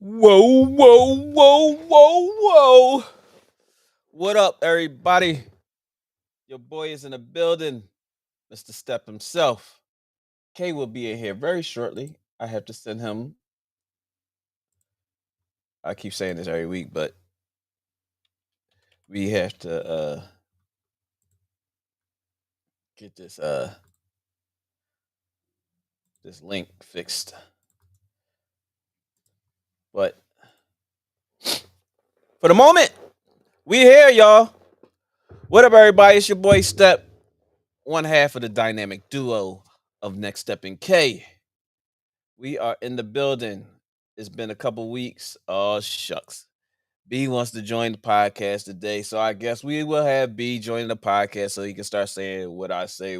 Whoa, whoa, whoa, whoa, whoa. What up, everybody? Your boy is in the building, Mr. Step himself. K will be in here very shortly. I have to send him. I keep saying this every week, but we have to get this link fixed. But for the moment, we here, y'all. What up, everybody? It's your boy Step, one half of the dynamic duo of Next Step and K. We are in the building. It's been a couple weeks. Oh shucks. B wants to join the podcast today, so I guess we will have B join the podcast so he can start saying what I say.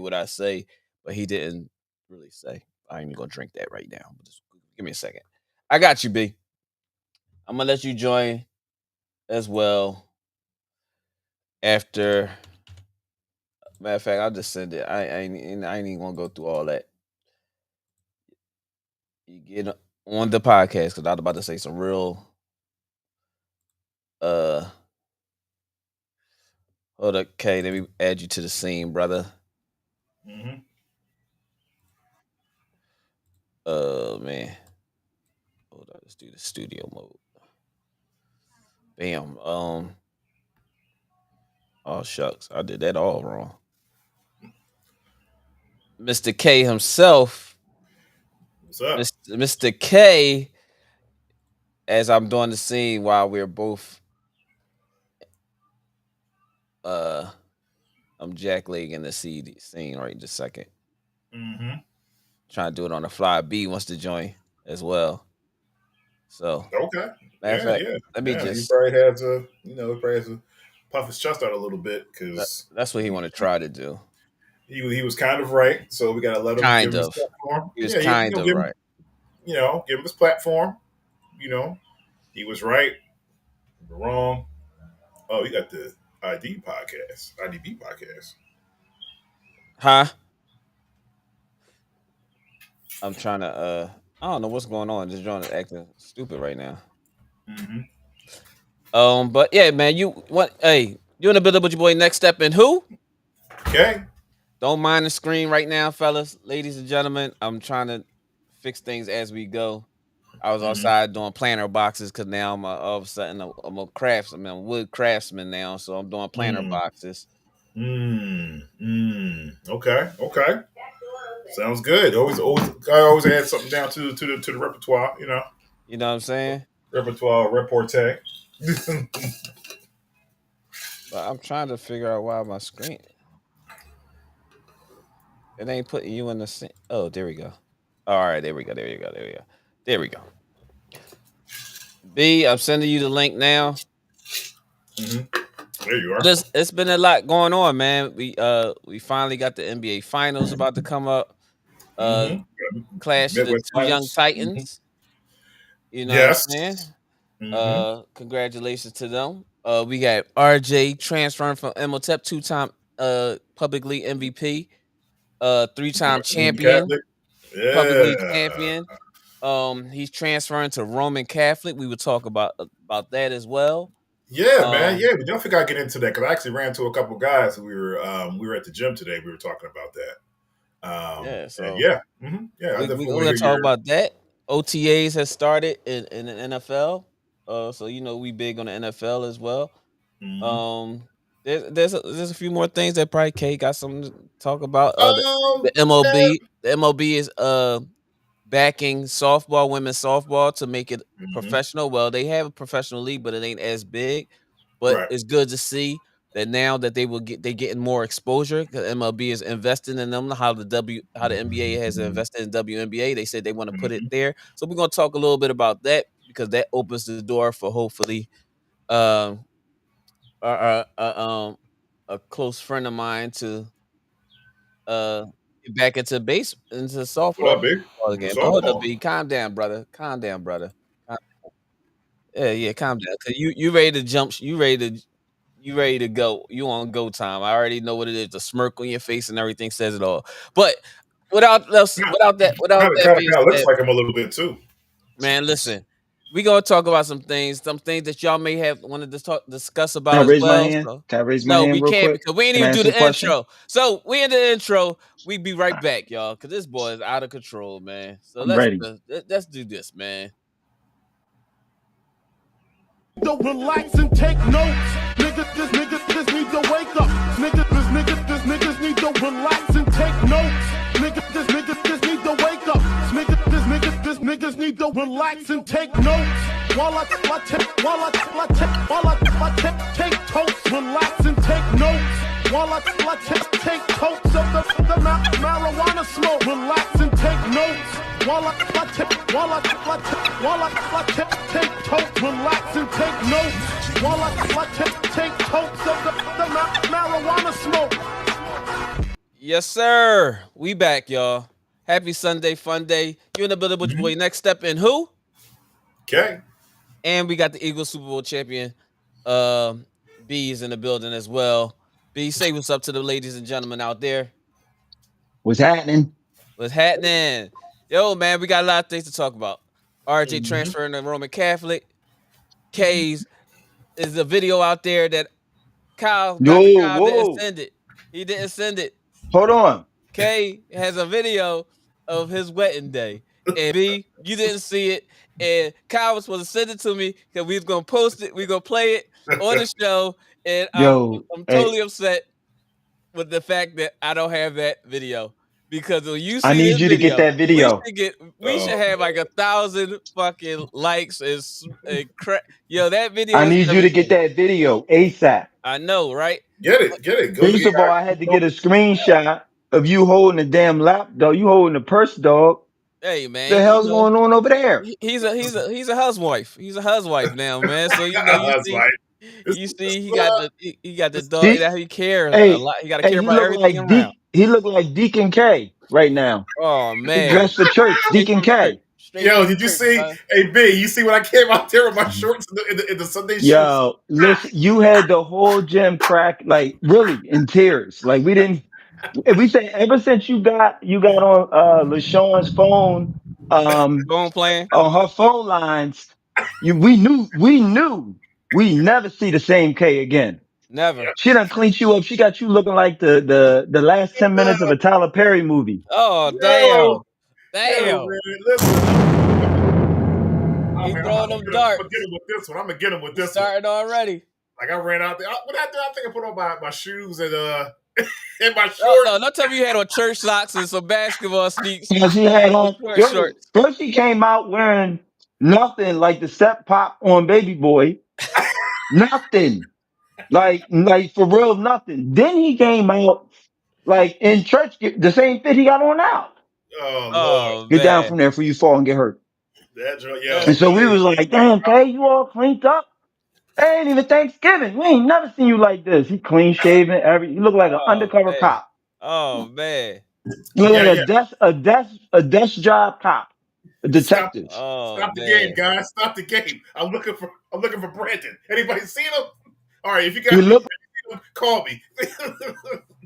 But he didn't really say. I ain't gonna drink that right now. Just give me a second. I got you, B. I'm gonna let you join as well after. Matter of fact, I'll just send it. I ain't even gonna go through all that. You get on the podcast because I was about to say some real uh hold up, K. Let me add you to the scene, brother. Mm-hmm. Man. Hold on, let's do the studio mode. Bam. Oh shucks, I did that all wrong. Mr. K himself, What's up? Mr. K, as I'm doing the scene while we're both uh I'm jacklegging the scene right in just a second. Mm-hmm. Trying to do it on the fly. B wants to join as well. So Okay. matter of Yeah, fact, yeah, let me yeah. He just probably has to, he probably has to puff his chest out a little bit because that's what he want to try to do. he was kind of right. So we gotta let him give Kind him his of. platform. He was Yeah, kind of give him, right. give him his platform. You know, he was right, wrong. Oh, you got the IDB podcast. Huh? I'm trying to I don't know what's going on. Just John is acting stupid right now. Mm-hmm. But yeah, man, you what hey, you in the building with your boy Next Step and who? Okay. Don't mind the screen right now, fellas, ladies and gentlemen. I'm trying to fix things as we go. I was Mm-hmm. outside doing planter boxes because now all of a sudden I'm a craftsman, I'm a wood craftsman now, so I'm doing planter Mm. boxes. Mm. Mm. Okay. Okay. Sounds good. I always add something down to the repertoire. You know what I'm saying? Repertoire reporte. But I'm trying to figure out why my screen it ain't putting you in the oh, there we go. All right, there we go. There we go. There we go. There we go. B, I'm sending you the link now. Hmm. There you But are. it's been a lot going on, man. We finally got the NBA finals about to come up. Uh Hmm. Clash of the Midwest two young Finals. Hmm. titans. You know what I'm Yes. saying? Hmm. Congratulations to them. We got RJ transferring from MOTEP, two-time public league MVP, three-time Roman champion, Catholic. public league Yeah. champion. He's transferring to Roman Catholic. We would talk about that as well. Yeah, man. Um, Yeah, we definitely got to get into that because I actually ran to a couple guys. We were at the gym today. We were talking about that. yeah, And so yeah, yeah, I we're definitely want gonna to hear talk your. about that. OTAs has started in the NFL. So we big on the NFL as well. Mhm. Um, there's a few more things that probably Kate got something to talk about. The Yeah. MLB, the MLB is backing softball, women's softball to make it Mhm. professional. Well, they have a professional league, but it ain't as big. But Right. it's good to see that now that they're getting more exposure because MLB is investing in them. How the NBA has invested in WNBA. They said they want to put it Mhm. there. So we're gonna talk a little bit about that because that opens the door for hopefully um a close friend of mine to uh get back into What softball up, big? baseball again. But hold up, Softball. B, calm down, brother. Calm down, brother. Calm- Yeah, yeah, calm down. Cause you ready to jump? You ready to go? You on go time? I already know what it is. The smirk on your face and everything says it all. But Kind without that of being looks said, like him a little bit too. man, listen. we gonna talk about some things that y'all may have wanted to discuss Can I about as raise my well. hand? So Can I raise my no, hand we real can't quick? because we ain't Can I even ask do some the questions? intro. So we in the intro. We be right back, y'all, because this boy is out of control, man. So I'm ready. let's do this, man. Don't relax and take notes. Niggas need to wake up. Niggas need to relax and take notes. Niggas need to wake up. Niggas need to relax and take notes. While I take totes, relax and take notes. While I take totes of the marijuana smoke, relax and take notes. While I take totes, relax and take notes. While I take totes of the marijuana smoke. Yes, sir. We back, y'all. Happy Sunday, fun day. You in the building with your boy. Next step in who? Okay. And we got the Eagles Super Bowl champion. B is in the building as well. B, say what's up to the ladies and gentlemen out there. What's happening? What's happening? Yo, man, we got a lot of things to talk about. RJ Mhm. transferring to Roman Catholic. K's is a video out there that Dr. Yo, Kyle didn't whoa. send it. He didn't send it. Hold on. K has a video of his wedding day. And B, you didn't see it. And Kyle was supposed to send it to me because we was gonna post it, we gonna play it on the show. And Yo, I'm hey, totally upset with the fact that I don't have that video. Because when you I see need this you to get video, that video. we should Oh, have like 1,000 fucking likes yo, that I video is need you to get everything. that video ASAP. I know, right? get But it, get it. Go. First You of all, got. I had to get a screenshot of you holding a damn lap, dog. You holding a purse, dog. hey The man, hell's going on over there? he's a housewife. He's a housewife now, man. So I was like, this, you this, see he got the this, dog He, that he cares a hey, lot. He got to hey, care he about look everything like around. He look like Deacon K right now. Oh He man, dressed for church. straight Deacon from church, K. straight yo, from did you church, see? huh? Hey, B, you see when I came out there with my shorts in the Sunday shoes? Yo, listen, you had the whole gym crack, like really in tears. Like we didn't, if we say ever since you got on, LaShawn's phone, Bone playing, on her phone lines, we knew we never see the same K again. never. She done cleaned you up. She got you looking like the last 10 minutes of a Tyler Perry movie. Oh Yo, damn, yo, damn. man, listen. Oh He man, throwing them darts. I'm gonna get him with this one. I'm gonna get him with He's this one. starting already. Like I ran out there. What I did, I think I put on my shoes and and my Oh shorts. no, don't tell me you had on church socks and some basketball sneaks And she and had some on, short yo, shorts. first she came out wearing nothing like the step pop on Baby Boy. Nothing. Like for real, nothing. Then he came out like in church, the same fit he got on now. Oh Lord, Oh Get down man, from there before you fall and get hurt. that joint, that's And yo, so we was crazy. like, damn, Kay, you all cleaned up. It ain't even Thanksgiving. We ain't never seen you like this. He clean shaven, you look like an Oh undercover man. cop. Oh man. You look yeah, like yeah. a desk job cop, a Stop, detective. Oh stop the game, man. guys. Stop the game. I'm looking for Brandon. Anybody seen him? All right, if you He got looked, call me.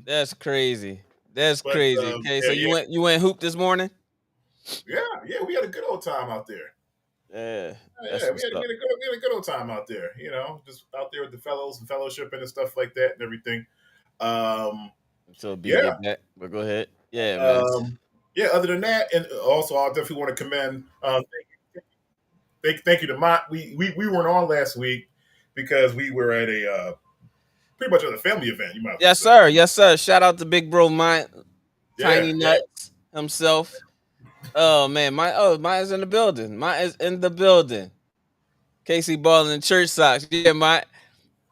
That's crazy. That's But crazy. Okay, so yeah, you went hoop this morning? yeah, we had a good old time out there. Yeah, that's Yeah, what's up. we had a good old time out there. You know, just out there with the fellows and fellowship and stuff like that and everything. Um, Until B yeah, get back. But go ahead. Yeah, man. um, yeah. Other than that, and also I definitely want to commend. Thank you to Mott. We weren't on last week because we were at a pretty much at a family event. You might as well Yes, say. sir. Yes, sir. Shout out to Big Bro Mine Yeah, Tiny yeah. Nuts himself. Oh man, mine is in the building. Mine is in the building. Casey Ball in church socks. Yeah, mine.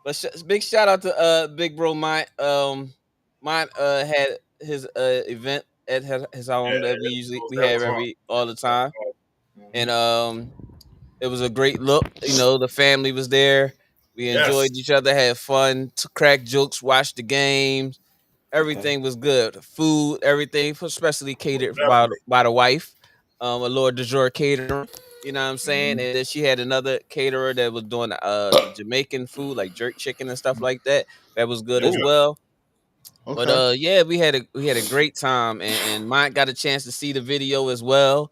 But big shout out to Big Bro Mine. Mine had his event at his Yeah, home that we that have was every all the time. awesome. And it was a great look. You know, the family was there. We enjoyed Yes, each other, had fun, to crack jokes, watched the games. Everything was good. Food, everything, especially most catered definitely. by the wife. A Lord de Jour catering. You know what I'm saying? Mhm. And then she had another caterer that was doing the Jamaican food, like jerk chicken and stuff like that. That was good as Okay. oh, well. But okay. yeah, we had a great time, and Mike got a chance to see the video as well.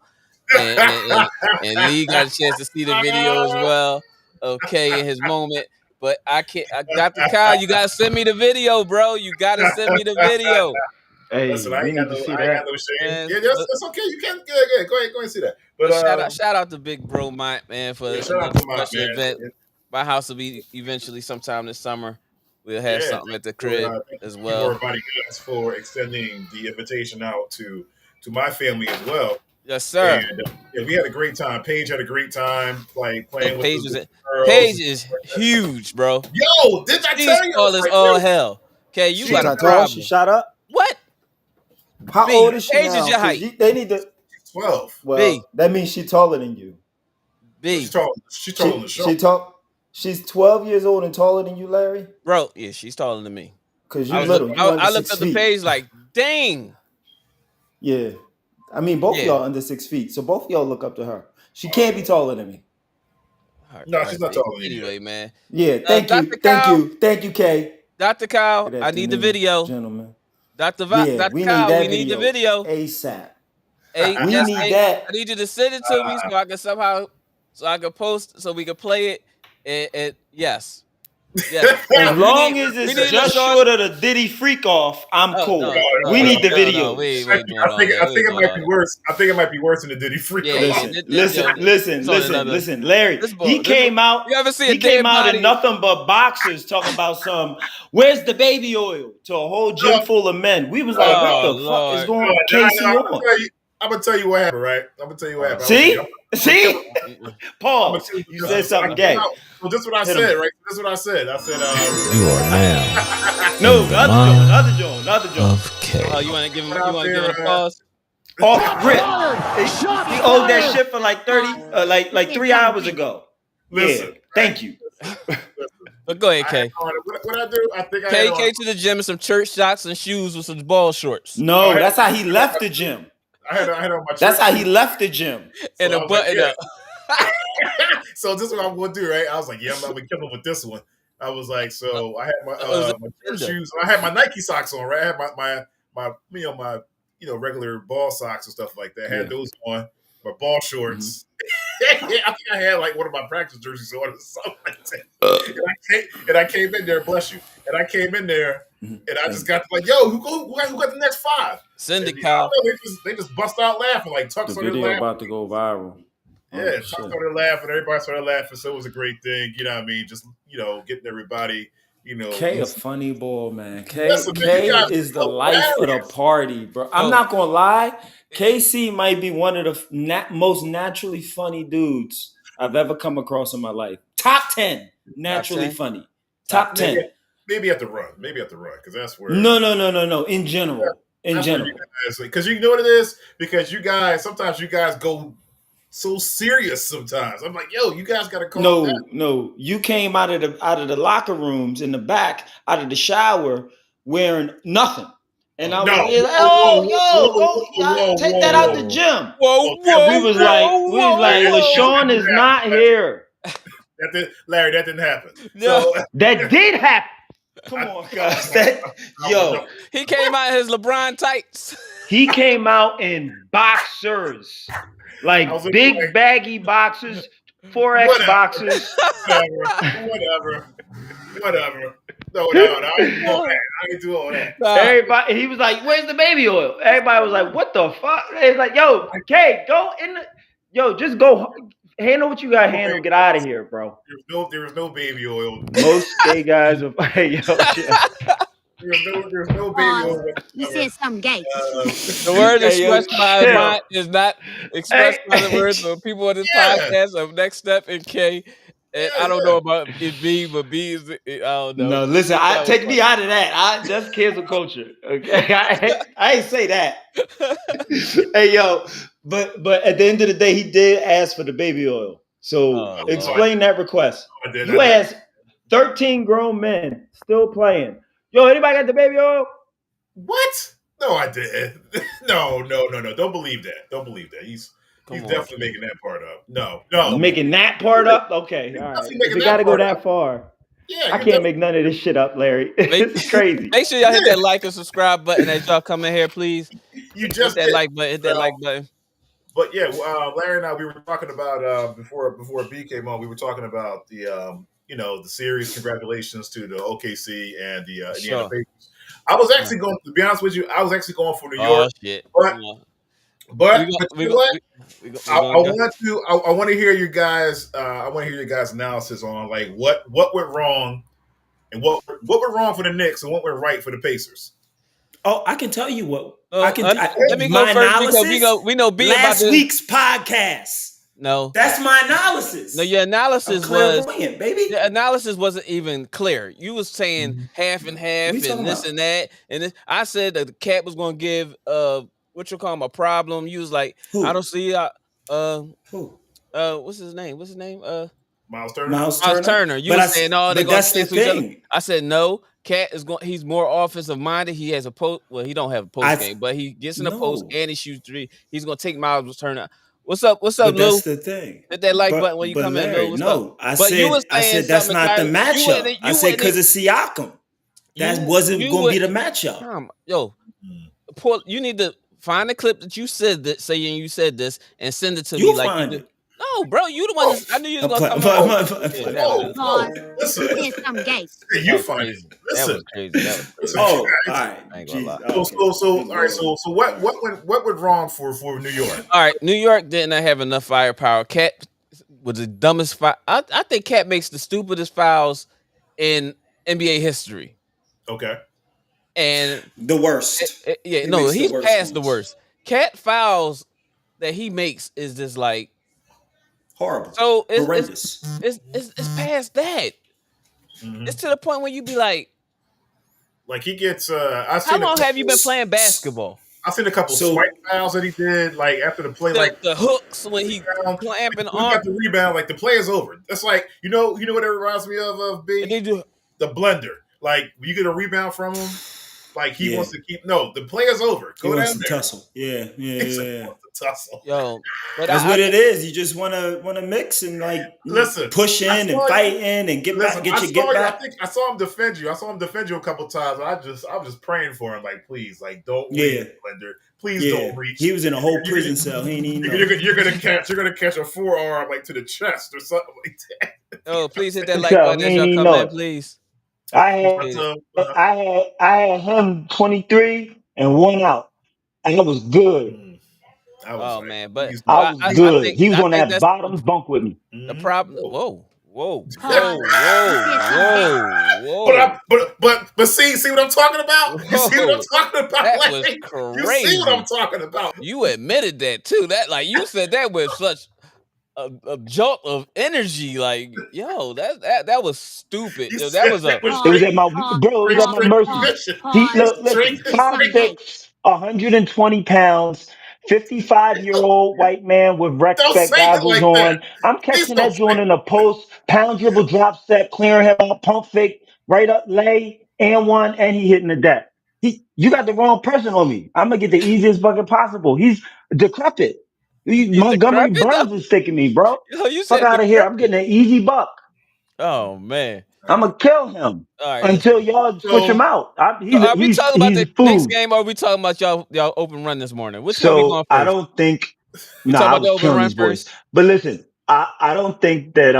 and Lee got a chance to see the video as well. Okay, in his moment. But I can't. Dr. Kyle, you gotta send me the video, bro. You gotta send me the video. Hey, Listen, I we ain't need got to no see shame. And Yeah, that's okay. You can go ahead, go ahead and see that. But shout out to Big Bro Mike, man, for yeah, shout out another to my special event. man. My house will be eventually sometime this summer. We'll have Yeah, something at the crib thank as you, well. everybody, guys, for extending the invitation out to my family as well. Yes, sir. And yeah, we had a great time. Paige had a great time Yo, playing with Paige the girls. Paige is huge, bro. Yo, did I She's tell you? I tall was as like, all yo, hell. Okay, you she got She's a not tall. She problem. shot up. What? How B, old is she Paige is now? your Because height. they need to. 12. B, Well, that means she's taller than you. She's B, tall. She's tall on the show. She's 12 years old and taller than you, Larry. bro. Yeah, she's taller than me. Because I you was little. You under I looked 6 at the feet. page like, dang. Yeah. I mean, both of Yeah. y'all under 6 feet, so both of y'all look up to her. She can't be taller than me. No, she's not taller than you. Anyway, man. Yeah. Thank you. Dr. Thank Kyle, you. Thank you, Kay. Dr. Kyle, Good I need the afternoon, video. gentlemen. Dr. Yeah, we need Kyle, that we need the video. ASAP. Hey, We yes, need hey, that. I need you to send it to me so I can so I can post so we can play it. Yes. Yes. As long we as need it's just LaShawn- short of the Diddy freak off, I'm cool. We need the video. We I think it might be worse. I think it might be worse than the Diddy freak. Yeah, Listen, Larry. He came out. You ever see He came out in nothing but boxers talking about where's the baby oil to a whole gym full of men. We was like, what the fuck is going on? Casey on? I'm gonna tell you what happened, right? I'm gonna tell you what happened. See? Pause. You said something gay. Well, this is what I said, right? This is what I said. I said, You are now. No, another John. Okay. Oh, you want to give him a pause? Off rip. He owed that shit for like 30, like 3 hours ago. Listen. Yeah, thank you. But go ahead, Kay. What I do? I think Kay came to the gym in some church socks and shoes with some ball shorts. No, that's how he left the gym. I had on my. That's how he left the gym. And a button up. So this is what I'm going to do, right? I was like, yeah, I'm gonna kill him with this one. I was like, so I had my church shoes. I had my Nike socks on, right? I had my regular ball socks and stuff like that. I had those on, my ball shorts. I think I had like one of my practice jerseys on or something like that. And I came in there, bless you. And I came in there and I just got like, yo, who got the next 5? Send it, Kyle. They just bust out laughing, like Tuck started laughing. About to go viral. Yeah, Tuck started laughing, everybody started laughing, so it was a great thing, you know what I mean? Just, getting everybody, K a funny boy, man. K is the hilarious. life of the party, bro. I'm not gonna lie. KC might be one of the most naturally funny dudes I've ever come across in my life. Top 10 naturally funny. Top 10. Maybe at the run, because that's where. No. In general, because you know what it is. Because sometimes you guys go so serious. Sometimes I'm like, yo, you guys got to calm down. No. You came out of the locker rooms in the back, out of the shower, wearing nothing. And I was like, take that out the gym. We was like, LaShawn is not here. Larry, that didn't happen. No. So, that did happen. Come on, guys. He came out in his LeBron tights. He came out in boxers. Like big baggy boxers, 4X boxers. Whatever. No, I ain't do all that. Everybody, he was like, "Where's the baby oil?" Everybody was like, "What the fuck?" It's like, "Yo, okay, go in. Just go handle what you got to handle. Get out of here, bro." There was no baby oil. Most gay guys are There's no baby oil. You said something gay. The word expressed by his mind is not expressed by the words of people on this podcast of Next Step and K. And I don't know about it B, but B is I don't know. No, listen, take me out of that. That's cancel culture. Okay, I ain't say that. Hey, yo, but at the end of the day, he did ask for the baby oil. So explain that request. You asked 13 grown men still playing. Yo, anybody got the baby oil? What? No, I didn't. No. Don't believe that. He's definitely making that part up. No. Making that part up? Okay. All right. If we got to go that far. Yeah. I can't make none of this shit up, Larry. It's crazy. Make sure y'all hit that like and subscribe button as y'all come in here, please. You just hit that like button. Hit that like button. But yeah, Larry and I, we were talking about before B came on. We were talking about the the series. Congratulations to the OKC and the Indiana Sure. Pacers. I was actually going to be honest with you. I was actually going for New Oh York, shit. but We but go, we you know go, what? we I gonna go. want to hear you guys. I want to hear your guys' analysis on like what went wrong and what went wrong for the Knicks and what went right for the Pacers. Oh, I can tell you what I can. Let me go My first because analysis. we know B about Last this. week's podcast. No, That's my analysis. no, your analysis I'm was clairvoyant, baby. the analysis wasn't even clear. You was saying half and What half you talking and this about? and that, and this. I said that the cat was gonna give what you call him a problem. You was like, I don't Who? see Who? what's his name? What's his name? Miles Turner. Miles Miles Turner. Turner. You was saying, oh, they're But gonna that's the cancel each other. thing. I said no. Cat is going. He's more offensive minded. He has a post. Well, he don't have a post game, but he gets in the post No. and he shoots three. He's gonna take Miles Turner. What's up? What's up, But Lou? that's the thing. Hit that like button when you But come in, Lou. Larry, What's up? no. I But you was saying said that's something not the entirely. matchup. I said because of Siakam. That wasn't you gonna would be the matchup. yo. You need to find a clip that you said that saying you said this and send it to me You'll like find you did. it. No, bro, you the one. I knew you was gonna come Play. Listen, That you was find crazy. it. Listen, that was crazy. That was crazy. listen, Oh, guys. all right. I ain't gonna lie. All right. So what went wrong for New York? All right, New York didn't have enough firepower. Cat was the dumbest foul. I think Cat makes the stupidest fouls in NBA history. Okay. And the worst. He's past the worst. Cat fouls that he makes is just like horrible. So horrendous. It's past that. Mm-hmm. It's to the point where you be like he gets. How long have you been playing basketball? I've seen a couple swipe fouls that he did, like after the play, like the hooks when he clamping on. Got the rebound, like the play is over. That's like you know what it reminds me of being the blender. Like you get a rebound from him, like he wants to keep. No, the play is over. Go down there. Tussle. Yeah. Tussle. Yo, but that's what it is. You just want to mix and push in and fight in and get back. I saw him defend you. I saw him defend you a couple times. I was just praying for him, like please, like don't reach, blender. Please don't reach. He was in a whole prison cell. He ain't even know. You're gonna catch a forearm like to the chest or something like that. Oh, please hit that like button as y'all come in, please. I had him 23 and 1 out. And it was good. Man, but I was good. He was on that bottom bunk with me. The problem. Whoa. But see what I'm talking about? You see what I'm talking about? That was crazy. You see what I'm talking about? You admitted that too. That like you said that with such a jolt of energy. Like yo, that was stupid. Yo, that was It was at my bro. It was at my mercy. He listen, 5'6", 120 pounds. 55-year-old white man with rec spec goggles on. I'm catching that joint in the post, pound dribble, drop step, clearing him out, pump fake, right up, lay, and one, and he hitting the deck. You got the wrong person on me. I'm gonna get the easiest bucket possible. He's decrepit. Montgomery Burns is sticking me, bro. Fuck out of here. I'm getting an easy buck. Oh man. I'm gonna kill him until y'all push him out. Are we talking about the next game, or are we talking about y'all open run this morning? Which one we going first? I don't think. I was killing these boys. But listen, I don't think that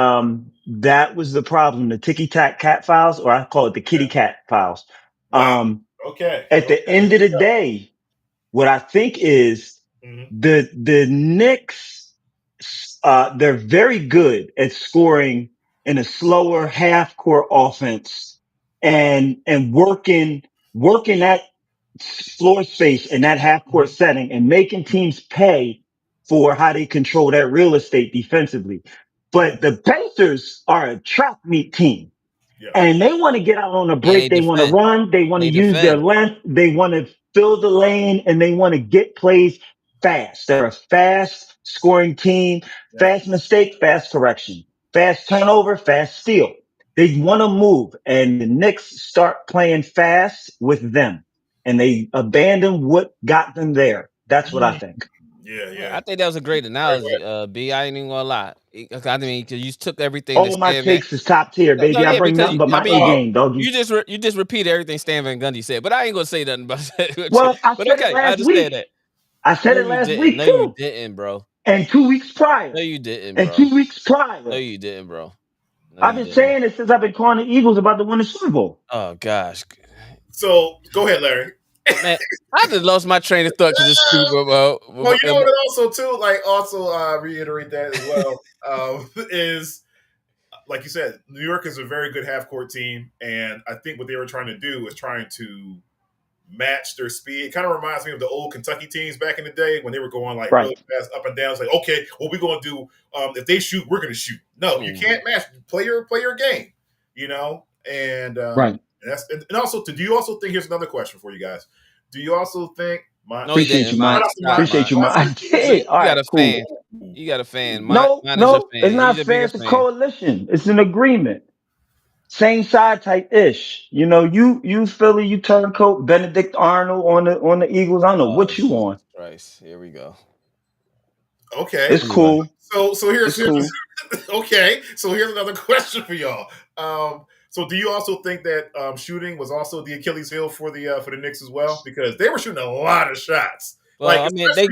that was the problem. The ticky tack cat files, or I call it the kitty cat files. Okay. At the end of the day, what I think is the Knicks. They're very good at scoring in a slower half court offense and working that floor space in that half court setting and making teams pay for how they control that real estate defensively. But the Pacers are a trap meet team. And they want to get out on a break. They want to run. They want to use their length. They want to fill the lane and they want to get plays fast. They're a fast scoring team, fast mistake, fast correction, fast turnover, fast steal. They want to move and the Knicks start playing fast with them and they abandon what got them there. That's what I think. Yeah. I think that was a great analogy, B. I ain't even gonna lie. I mean, because you took everything. All my takes is top tier, baby. I bring nothing but my A game, dog. You just repeat everything Stan Van Gundy said, but I ain't gonna say nothing about that. Well, I said it last week. That. I said it last week no, too. you didn't, bro. and 2 weeks prior. No, you didn't, And bro. 2 weeks prior. No, you didn't, bro. No, I've you been didn't. saying it since I've been calling the Eagles about to win the Super Bowl. Oh gosh, So go ahead, Larry. man, I just lost my train of thought to this stupid about. Well, you know what? Also, too, like also reiterate that as well. Is like you said, New York is a very good half court team, and I think what they were trying to do was trying to match their speed. It kind of reminds me of the old Kentucky teams back in the day when they were going like really fast up and down. It's like, okay, what we're going to do? If they shoot, we're going to shoot. No, you can't match. Play your game. You know, and that's and also. Do you also think? Here's another question for you guys. Do you also think? No, he didn't. Appreciate you, man. I did. All right, cool. You got a fan. No, mine is a fan. it's not fair. It's a coalition. It's an agreement. Same side type ish. You know, you Philly, you turncoat, Benedict Arnold on the Eagles. I don't know what you on. Christ. Here we go. Okay. It's cool. So here's cool. Okay. So here's another question for y'all. So do you also think that shooting was also the Achilles heel for the Knicks as well? Because they were shooting a lot of shots. Well, like, I mean, they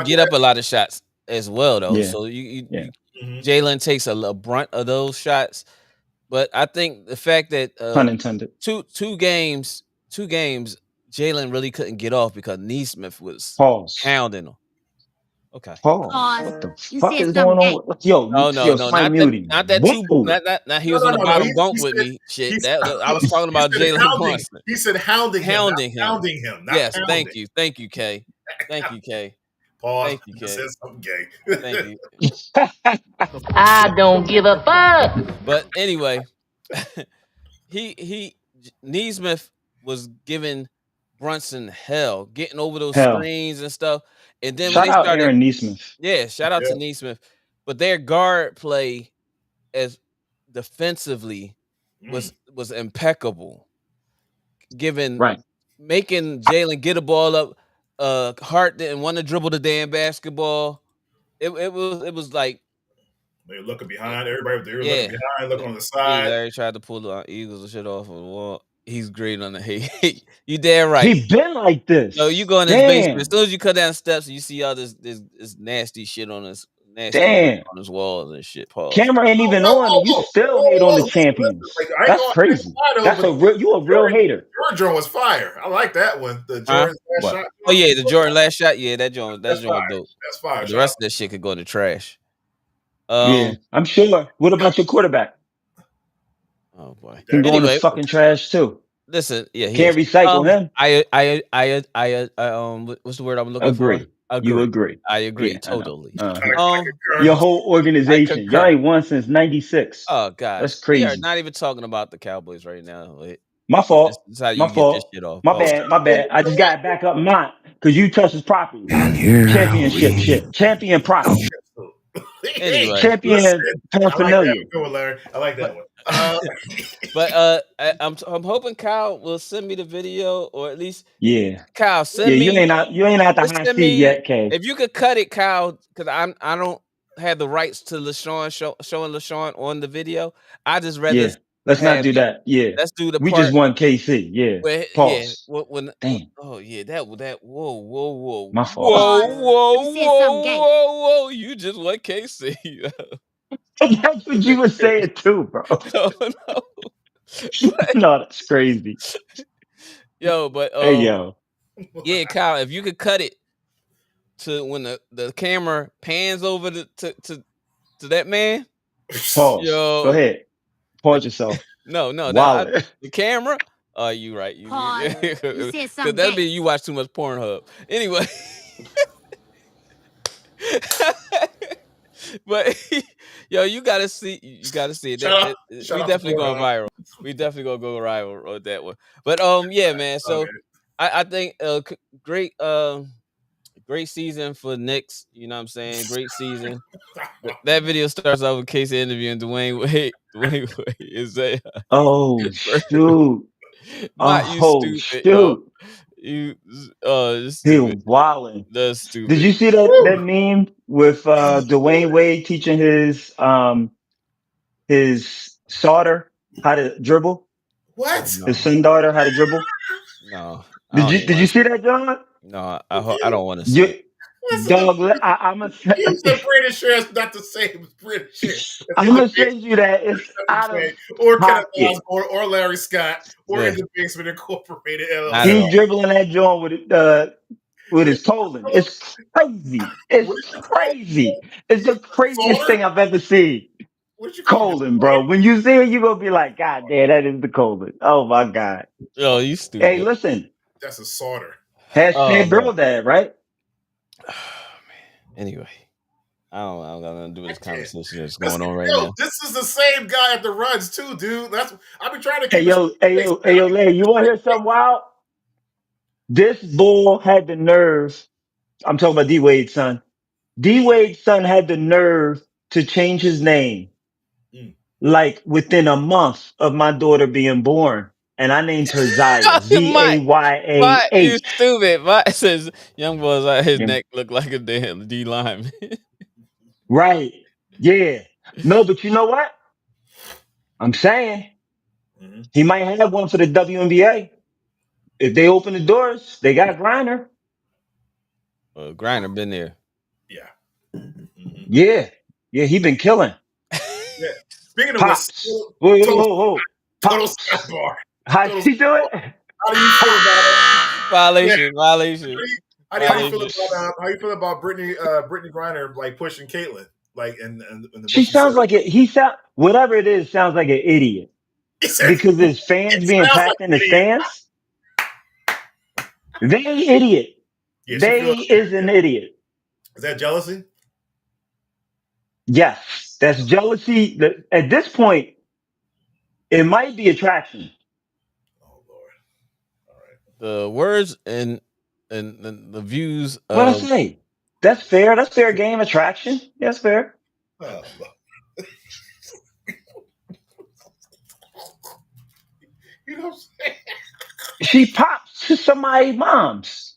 get up a lot of shots as well, though. Yeah. So Jalen takes a brunt of those shots. But I think the fact that pun intended. two games, Jalen really couldn't get off because Neesmith was hounding him. Okay. What the fuck is going on? Yo, somebody mute him. Not that not he was on the bottom bunk with me. Shit, I was talking about Jalen Brunson. He said hounding him. Yes, thank you, Kay. Thank you, Kay. Pause. Thank you, Kay. Said something gay. Thank you. I don't give a fuck. But anyway, Neesmith was giving Brunson hell, getting over those screens and stuff. And then shout when they out started, Aaron Neesmith. Yeah, shout out to Neesmith. But their guard play as defensively was impeccable. Making Jalen get a ball up. Hart didn't want to dribble the damn basketball. It was like they were looking behind everybody. They were looking behind, looking on the side. Larry tried to pull the Eagles and shit off of the wall. He's great on the hate. You damn right. He been like this. So you go in his basement. As soon as you cut down the steps, and you see all this nasty shit on his on his walls and shit. Pause. Camera ain't even on, and you still hate on the champions. That's crazy. That's you a real hater. Jordan was fire. I like that one. The Jordan last shot. Oh yeah, the Jordan last shot. Yeah, that joint dope. That's fire. The rest of that shit could go in the trash. Yeah, I'm sure. What about your quarterback? Oh boy, he can go in the fucking trash too. Listen, yeah, can't recycle him. I what's the word I'm looking for? You agree. I agree totally. Your whole organization. Y'all ain't won since '96. Oh god, that's crazy. We are not even talking about the Cowboys right now. My fault. This is how you my get fault. this shit off. My bad. I just got to back up mine because you touched his property. Championship shit. Champion property. Anyway, champion paraphernalia. I like that one. But I'm hoping Kyle will send me the video, or at least Kyle send me. You ain't out the high seat yet, Kay. If you could cut it, Kyle, because I don't have the rights to LaShawn showing LaShawn on the video. I just rather let's not do that. Yeah, let's do the. We just won KC. Yeah. Pause. Damn. Oh yeah, that. Whoa. My fault. Whoa. You just won KC. That's what you were saying too, bro. No. No, that's crazy. Yo, but hey, yo. Yeah, Kyle, if you could cut it to when the camera pans over to that man. Pause. Yo. Go ahead. Pause yourself. No, the camera. Oh, you right. You said something. That'd be you watch too much Pornhub. Anyway. But yo, you gotta see it. We definitely going viral. We definitely gonna go viral on that one. But yeah, man. So I think great season for Knicks. You know what I'm saying? Great season. That video starts off with Casey interviewing Dwayne Wade. Dwayne Wade is that? Oh shoot! Shoot! You he wilding. That's stupid. Did you see that meme with Dwayne Wade teaching his daughter how to dribble? What? His son daughter how to dribble? No. Did you see that, John? No, I don't want to see it. Dog, I'm a. You said Brandon Share's not the same as Brandon Share. I'm gonna send you that. It's out of or Kenneth pocket. Osborne or Larry Scott or Yeah. In the Basement Incorporated Not at LLC. He's all. dribbling that joint with his colon. It's crazy. What It's did you call crazy. It's the craziest Solder? thing I've ever seen. What did you call him? Colon, bro. When you see it, you gonna be like, God damn, that is the colon. Oh my God. Yo, you Hey, stupid. listen. That's a solder. Oh Hashtag man. girl dad, right? Anyway, I don't got nothing to do with this conversation that's This, going on right now. this is the same guy at the runs too, dude. That's I've been trying to Hey keep it. yo, Larry, you wanna hear something wild? This bull had the nerve. I'm talking about D Wade's son. D Wade's son had the nerve to change his name Mm. like within a month of my daughter being born. And I named her Zaya. Mike, you Zayah. stupid. Mike says young boys out his neck look like a damn D lineman. Right. Yeah. No, but you know what? I'm saying Mm-hmm. he might have one for the WNBA. If they open the doors, they got Griner. Griner been there. Yeah. Mm-hmm. Yeah. Yeah, he been killing. Yeah. Speaking of which, Pops. Whoa. total Pops. sidebar. How Total she do it? How do you feel about it? Violation. How do you feel about Brittany Griner like pushing Caitlyn like in the She book you said? sounds like it. Whatever it is, sounds like an idiot. He said Because there's it fans being sounds like packed in an the idiot. stands. They idiot. Yeah, They is an idiot. Is that jealousy? Yes, that's jealousy. At this point, it might be attraction. Oh Lord. All right. The words and the views What I of say? That's fair. That's fair game. Attraction. That's fair. Oh, you know what I'm saying? She pops to somebody's mom's.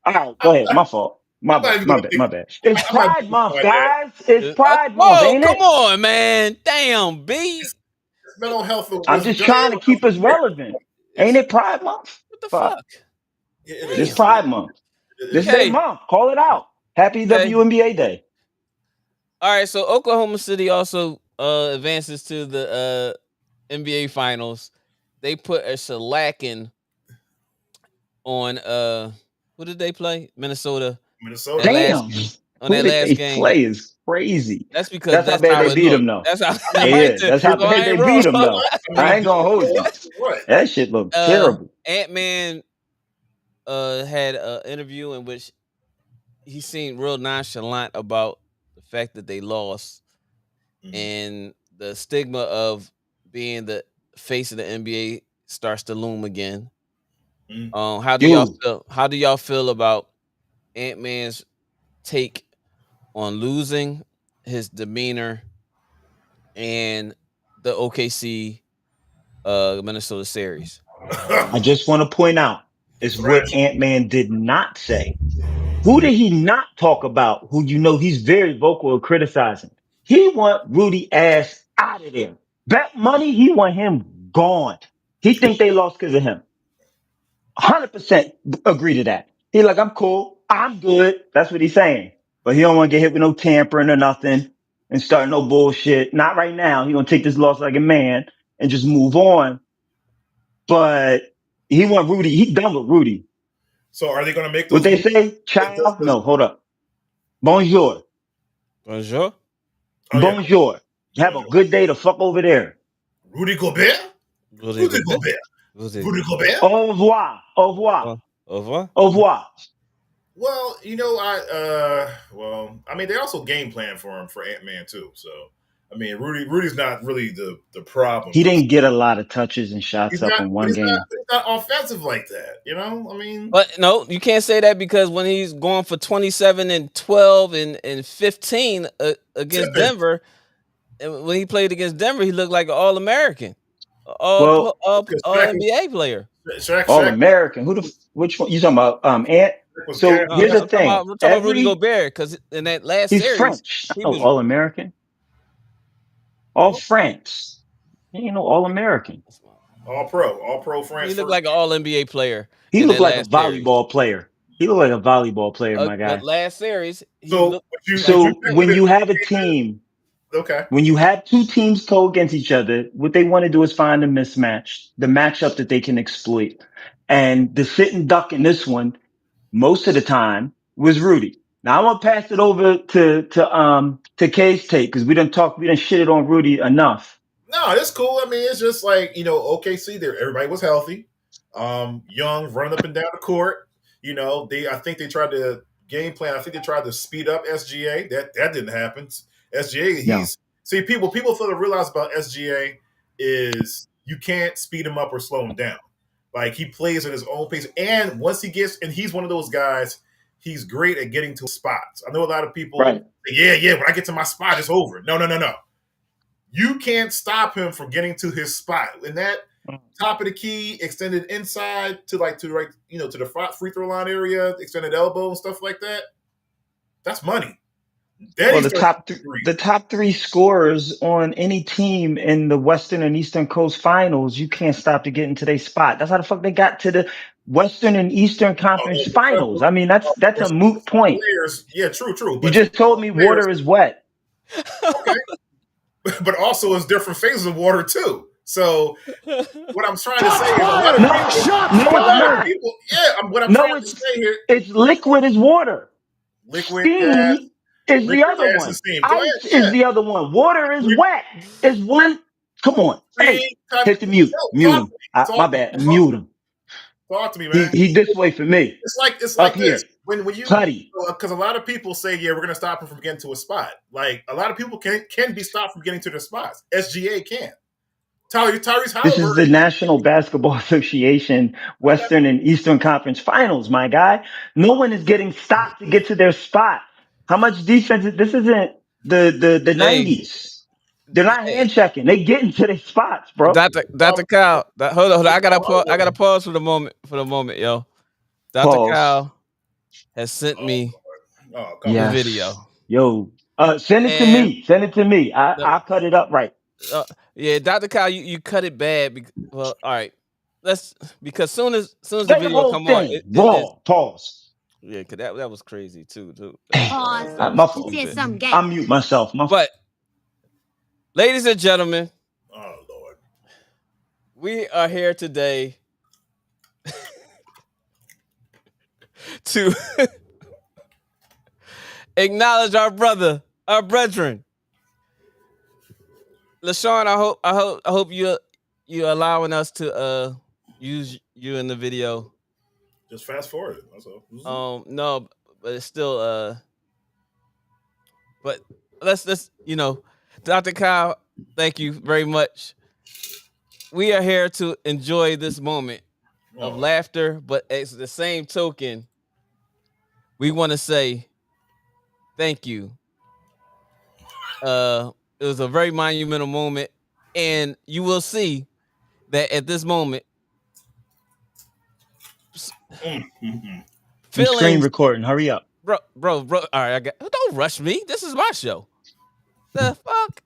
All right, go ahead. My fault. My I'm not bad. even My gonna bad. think. My bad. It's I'm not Pride even Month, gonna try that. guys. It's Pride Month, whoa, ain't come it? on, man. Damn, B. Mental health I'm was just just trying to keep us relevant. Ain't it Pride Month? What the Fuck. fuck? it This is. Damn. Pride Month. It This is. they Okay. month. Call it out. Happy Okay. WNBA Day. All right, so Oklahoma City also advances to the NBA finals. They put a shellacking on who did they play? Minnesota. Minnesota. That last Damn. on Who that did last they game. play is crazy. That's because That's how that's bad how they it beat looked. him though. That's how I mean, Yeah, that's how so bad I they ain't wrong. beat him though. I ain't gonna hold you. What? That shit looked terrible. Ant-Man had an interview in which he seemed real nonchalant about the fact that they lost and the stigma of being the face of the NBA starts to loom again. How do y'all Dude, feel? How do y'all feel about Ant-Man's take on losing his demeanor and the OKC Minnesota series? I just want to point out is what Thrash. Ant-Man did not say. Who did he not talk about? Who you know he's very vocal of criticizing. He want Rudy ass out of there. Bet money he want him gone. He think they lost because of him. 100% agree to that. He like, I'm cool. I'm good. That's what he's saying. But he don't want to get hit with no tampering or nothing and start no bullshit. Not right now. He gonna take this loss like a man and just move on. But he want Rudy. He done with Rudy. So are they going to make What those they moves? say? Child? No, hold up. Bonjour. Bonjour. Oh yeah, Bonjour. Have a Bonjour. good day to fuck over there. Rudy Gobert. Rudy Gobert. Rudy Gobert. Au revoir. Au revoir. Au revoir. Au revoir. Well, I mean, they also game plan for him for Ant-Man too. So, I mean, Rudy's not really the problem. He didn't get a lot of touches and shots He's up not, in but one game. he's not offensive like that. You know, I mean, But no, you can't say that because when he's going for 27 and 12 and 15 against Denver, and when he played against Denver, he looked like an All-American, Well, all NBA player. All Shaq American. was Which one? You talking about Ant? So gas. No, here's the I'm talking about thing. Rudy Gobert because in that last He's series, French. he Oh, was All American. All France. He ain't no All American. All pro France he looked first. like an All NBA player He in looked that like a last series. volleyball player. He looked like a volleyball player, my But guy. last series, he So looked would you like So bet when with you it? have a team, Okay. when you have two teams go against each other, what they want to do is find a mismatch, the matchup that they can exploit. And the sit and duck in this one, most of the time, was Rudy. Now I'm gonna pass it over to K's take because we done shit it on Rudy enough. No, it's cool. I mean, it's just like, OKC there, everybody was healthy. Young, running up and down the court. I think they tried to game plan. I think they tried to speed up SGA. That didn't happen. SGA, Yeah. people fail to realize about SGA is you can't speed him up or slow him down. Like, he plays at his own pace. And once he gets, and he's one of those guys, he's great at getting to spots. I know a lot of people, Right. yeah, when I get to my spot, it's over. No. You can't stop him from getting to his spot. And that top of the key, extended inside to the free throw line area, extended elbow and stuff like that. That's money. Then Well, he starts the top three scorers on any team in the Western and Eastern Coast Finals, you can't stop to get into their spot. That's how the fuck they got to the Western and Eastern Conference Finals. I mean, that's a moot point. players. Yeah, true. You But just told me water is wet. Okay. But also it's different phases of water too. So what I'm trying to say is a lot of people. What I'm trying to say here. It's liquid as water. Liquid Steam gas is the other gas one. and steam. Go Ice ahead. is the other one. Water is wet. Is one. Come on. Hey, hit the mute. Mute him. My bad. Mute him. Talk to me, man. He this way for me. It's like Up this. here. When you Cuddy. because a lot of people say, yeah, we're gonna stop him from getting to a spot. Like, a lot of people can be stopped from getting to their spots. SGA can. Tyrese Halliburton. This is the National Basketball Association Western and Eastern Conference Finals, my guy. No one is getting stopped to get to their spot. How much defense? This isn't the 90s. They're not hand checking. They get into their spots, bro. Dr. Kyle. Hold on. I gotta pause for the moment, yo. Dr. Kyle has sent me the video. Yo, send it to me. Send it to me. I'll cut it up right. Yeah, Dr. Kyle, you cut it bad. Well, all right. Because soon as the video come on, pause. Yeah, cause that was crazy too. Pause. My fault. I'll mute myself. But, ladies and gentlemen, oh Lord, we are here today to acknowledge our brother, our brethren. LaShawn, I hope you allowing us to use you in the video. Just fast forward. That's all. No, but it's still but let's Dr. Kyle, thank you very much. We are here to enjoy this moment of laughter, but at the same token, we want to say thank you. It was a very monumental moment, and you will see that at this moment, screen recording. Hurry up, bro. All right, don't rush me. This is my show. The fuck.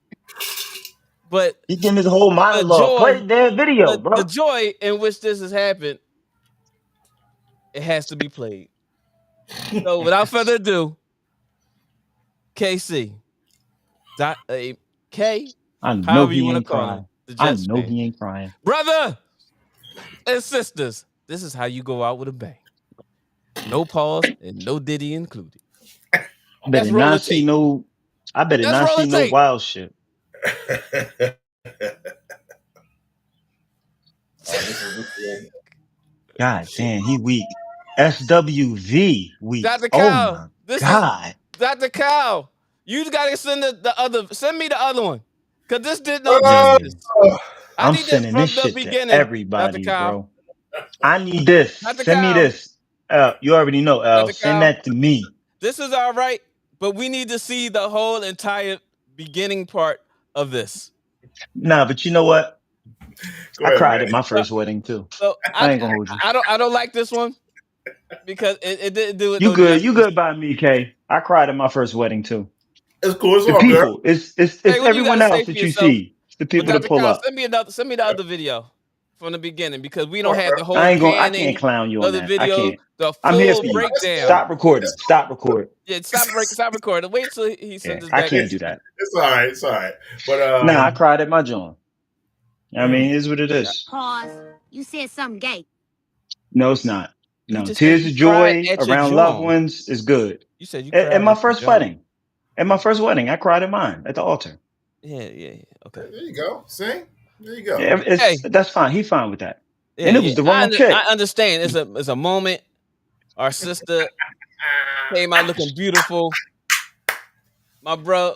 But he giving his whole monologue. Play their video, bro. The joy in which this has happened, it has to be played. So without further ado, KC. K. I know he ain't crying. I know he ain't crying. Brother and sisters, this is how you go out with a bang. No pause and no Diddy included. I better not see no wild shit. God damn, he weak. SWV weak. Dr. Kyle, God. Dr. Kyle, you gotta send send me the other one. Cause this did no justice. I'm sending this shit to everybody, bro. I need this. Send me this. You already know, L. Send that to me. This is all right, but we need to see the whole entire beginning part of this. Nah, but you know what? I cried at my first wedding too. So I ain't gonna hold you. I don't like this one because it didn't do it. You good? You good by me, K? I cried at my first wedding too. It's cool. It's the all people. Good. It's everyone else that you see. It's the people that pull up. Send me the other video. from the beginning because we don't have the whole I panning can't clown you on of the that. I video, can't. the I'm here full for you. breakdown. Stop recording. Stop recording. Yeah, stop recording. Wait till he sends us I back. can't do that. It's all right. It's all right. But Nah, I cried at my joint. I mean, here's what it is. Pause. You said something gay. No, it's not. You No, just said tears you of cried joy at your around loved joint. ones is good. You said you At cried my at your first joint. wedding. At my first wedding, I cried at mine at the altar. Yeah. Okay. there you go. See, there you go. Yeah, that's fine. He's fine with that. Yeah, And it was the wrong chick. I understand. It's a moment. Our sister came out looking beautiful. My bro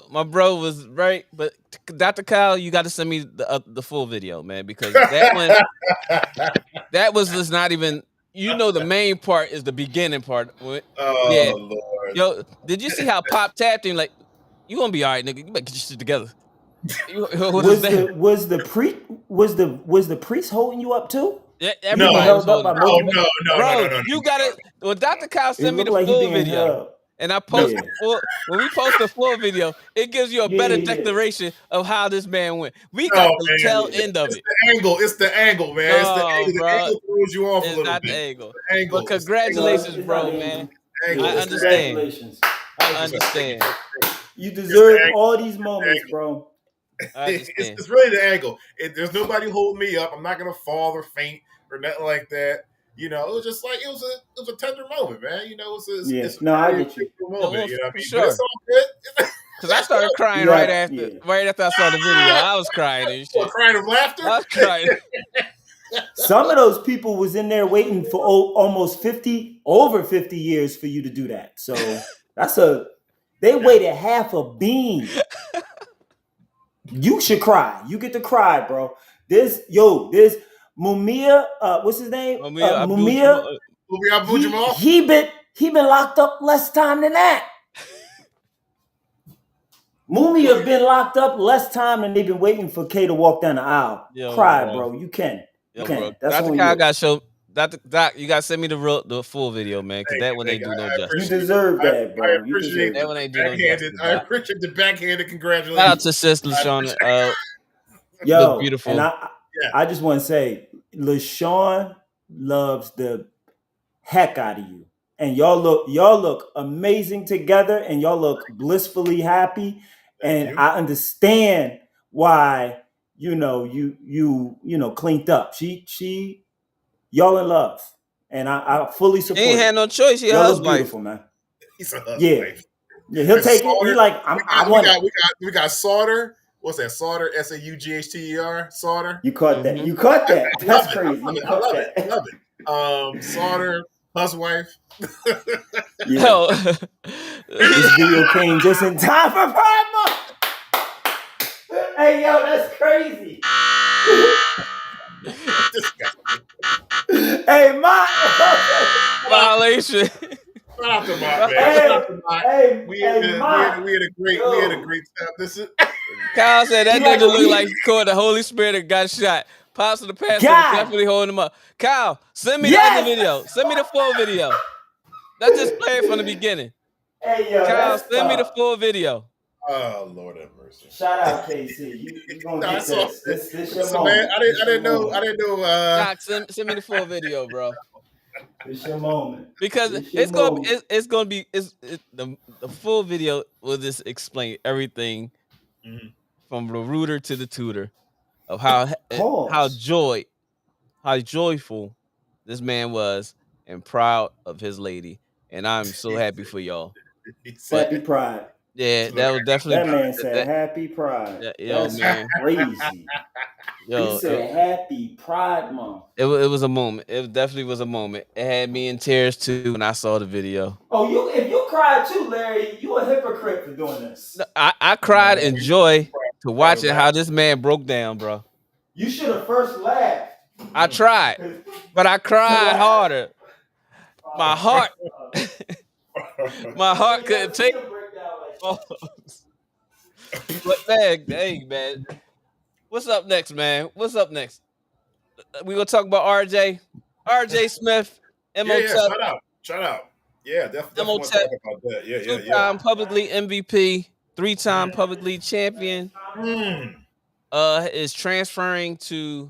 was right, but Dr. Kyle, you got to send me the full video, man, because that one that was just not even. You know, the main part is the beginning part. Oh Lord! Yo, did you see how Pop tapped him? Like, you gonna be all right, nigga. You better get your shit together. Was the priest holding you up too? Yeah, everybody no, was holding. No. You got it. Well, Dr. Kyle sent me the like full video. Held. And I post when we post the full video, it gives you a better declaration of how this man went. We got the tail end of it. It's the angle, man. It's the angle. The angle throws you off a little not bit. The angle. The angle. But congratulations, bro, man. I understand. Congratulations. I understand. You deserve all these moments, bro. It's really the angle. There's nobody holding me up. I'm not gonna fall or faint or nothing like that. You know, it was just like it was a tender moment, man. You know, it's a I get you. moment. You know what I mean? Sure. But it's all good. Because I started crying right after I saw the video. I was crying and shit. Crying of laughter? I was crying. Some of those people was in there waiting for almost over 50 years for you to do that. So they waited half a bean. You should cry. You get to cry, bro. This Mumia, what's his name? Mumia Abu-Jamal. He been locked up less time than that. Mumia been locked up less time than they've been waiting for K to walk down the aisle. Cry, bro. You can. You can. Bro. That's Dr. Kyle got show. Doc, you gotta send me the full video, man, because that one ain't do no justice. You deserve that, bro. I appreciate that one ain't do no justice. I appreciate the backhanded congratulations. Shout out to Sis LaShawn. Yo, beautiful. And I just want to say, LaShawn loves the heck out of you, and y'all look amazing together, and y'all look blissfully happy. And I understand why you cleaned up. She y'all in love, and I fully support. He ain't had no choice. He a husband, beautiful, man. He's a husband. Yeah, he'll take it. He like we got Sauter. What's that? Sauter, Saughter, Sauter. You caught that. You caught that. That's crazy. I love it. Sauter, huswife. Yo, this video came just in time for Pride Month. Hey, yo, that's crazy. Hey, violation. Shout out to Mott, man. We had a great time. This is Kyle said that nigga looked like he caught the Holy Spirit and got shot. Pops of the pastor was definitely holding him up. Kyle, send me the other video. Send me the full video. Let's just play it from the beginning. Hey, yo, Kyle, send me the full video. Oh, Lord have mercy. Shout out, KC. You gonna get this. This your moment. Man, I didn't know. Doc, send me the full video, bro. It's your moment. Because it's gonna be the full video will just explain everything from the rooter to the tutor of how joyful this man was and proud of his lady, and I'm so happy for y'all. Happy Pride. Yeah, that was definitely. That man said happy Pride. That's man, crazy. Yo, he said happy Pride Month. It was a moment. It definitely was a moment. It had me in tears too when I saw the video. Oh, if you cried too, Larry, you a hypocrite for doing this. No, I cried in joy to watching how this man broke down, bro. You should have first laughed. I tried, but I cried harder. My heart, couldn't take it. But man, hey man, what's up next, man? What's up next? We gonna talk about RJ Smith, Shout out. Yeah, definitely want to talk about that. Yeah. Two-time public league MVP, 3-time public league champion. Is transferring to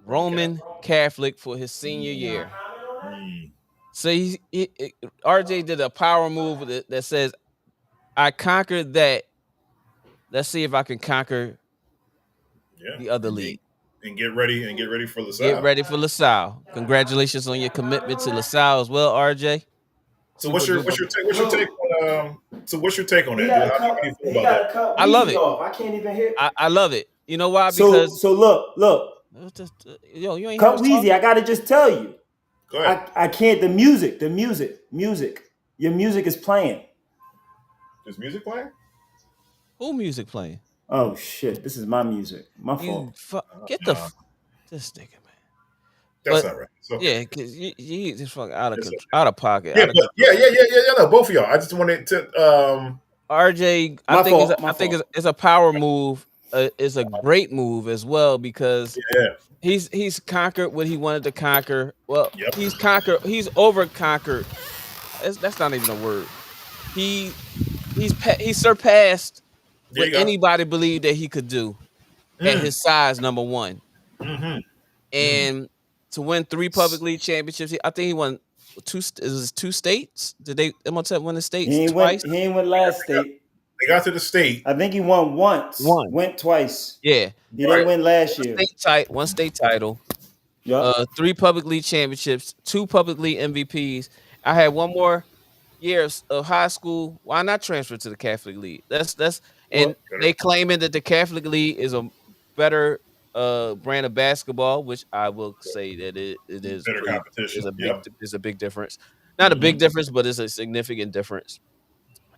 Roman Catholic for his senior year. Mm. So RJ did a power move that says, I conquered that. Let's see if I can conquer the other league. And get ready for LaSalle. Get ready for LaSalle. Congratulations on your commitment to LaSalle as well, RJ. So what's your take on that, dude? How do you feel about that? I love it. I can't even hear. I love it. You know why? Because so look. Yo, you ain't Cut Weezy, I gotta just tell you. Go ahead. I can't. The music. Your music is playing. Is music playing? Who music playing? Oh shit! This is my music. My fault. Get this nigga, man. That's not right. Okay. Yeah, because you just fucking out of pocket. Yeah, no, both of y'all. I just wanted to. RJ, I think it's a power move. It's a great move as well because he's conquered what he wanted to conquer. Well, he's over conquered. That's not even a word. He's surpassed what anybody believed that he could do at his size, number one. Mm-hmm. And to win 3 public league championships, I think he won 2 states. Did they Imhotep win the states twice? He ain't win last state. They got to the state. I think he won once. Went twice. Yeah. He didn't win last year. One state title. Yep. 3 public league championships, 2 public league MVPs. I had one more year of high school. Why not transfer to the Catholic League? They claiming that the Catholic League is a better brand of basketball, which I will say that it is better competition. Is a big difference. Not a big difference, but it's a significant difference.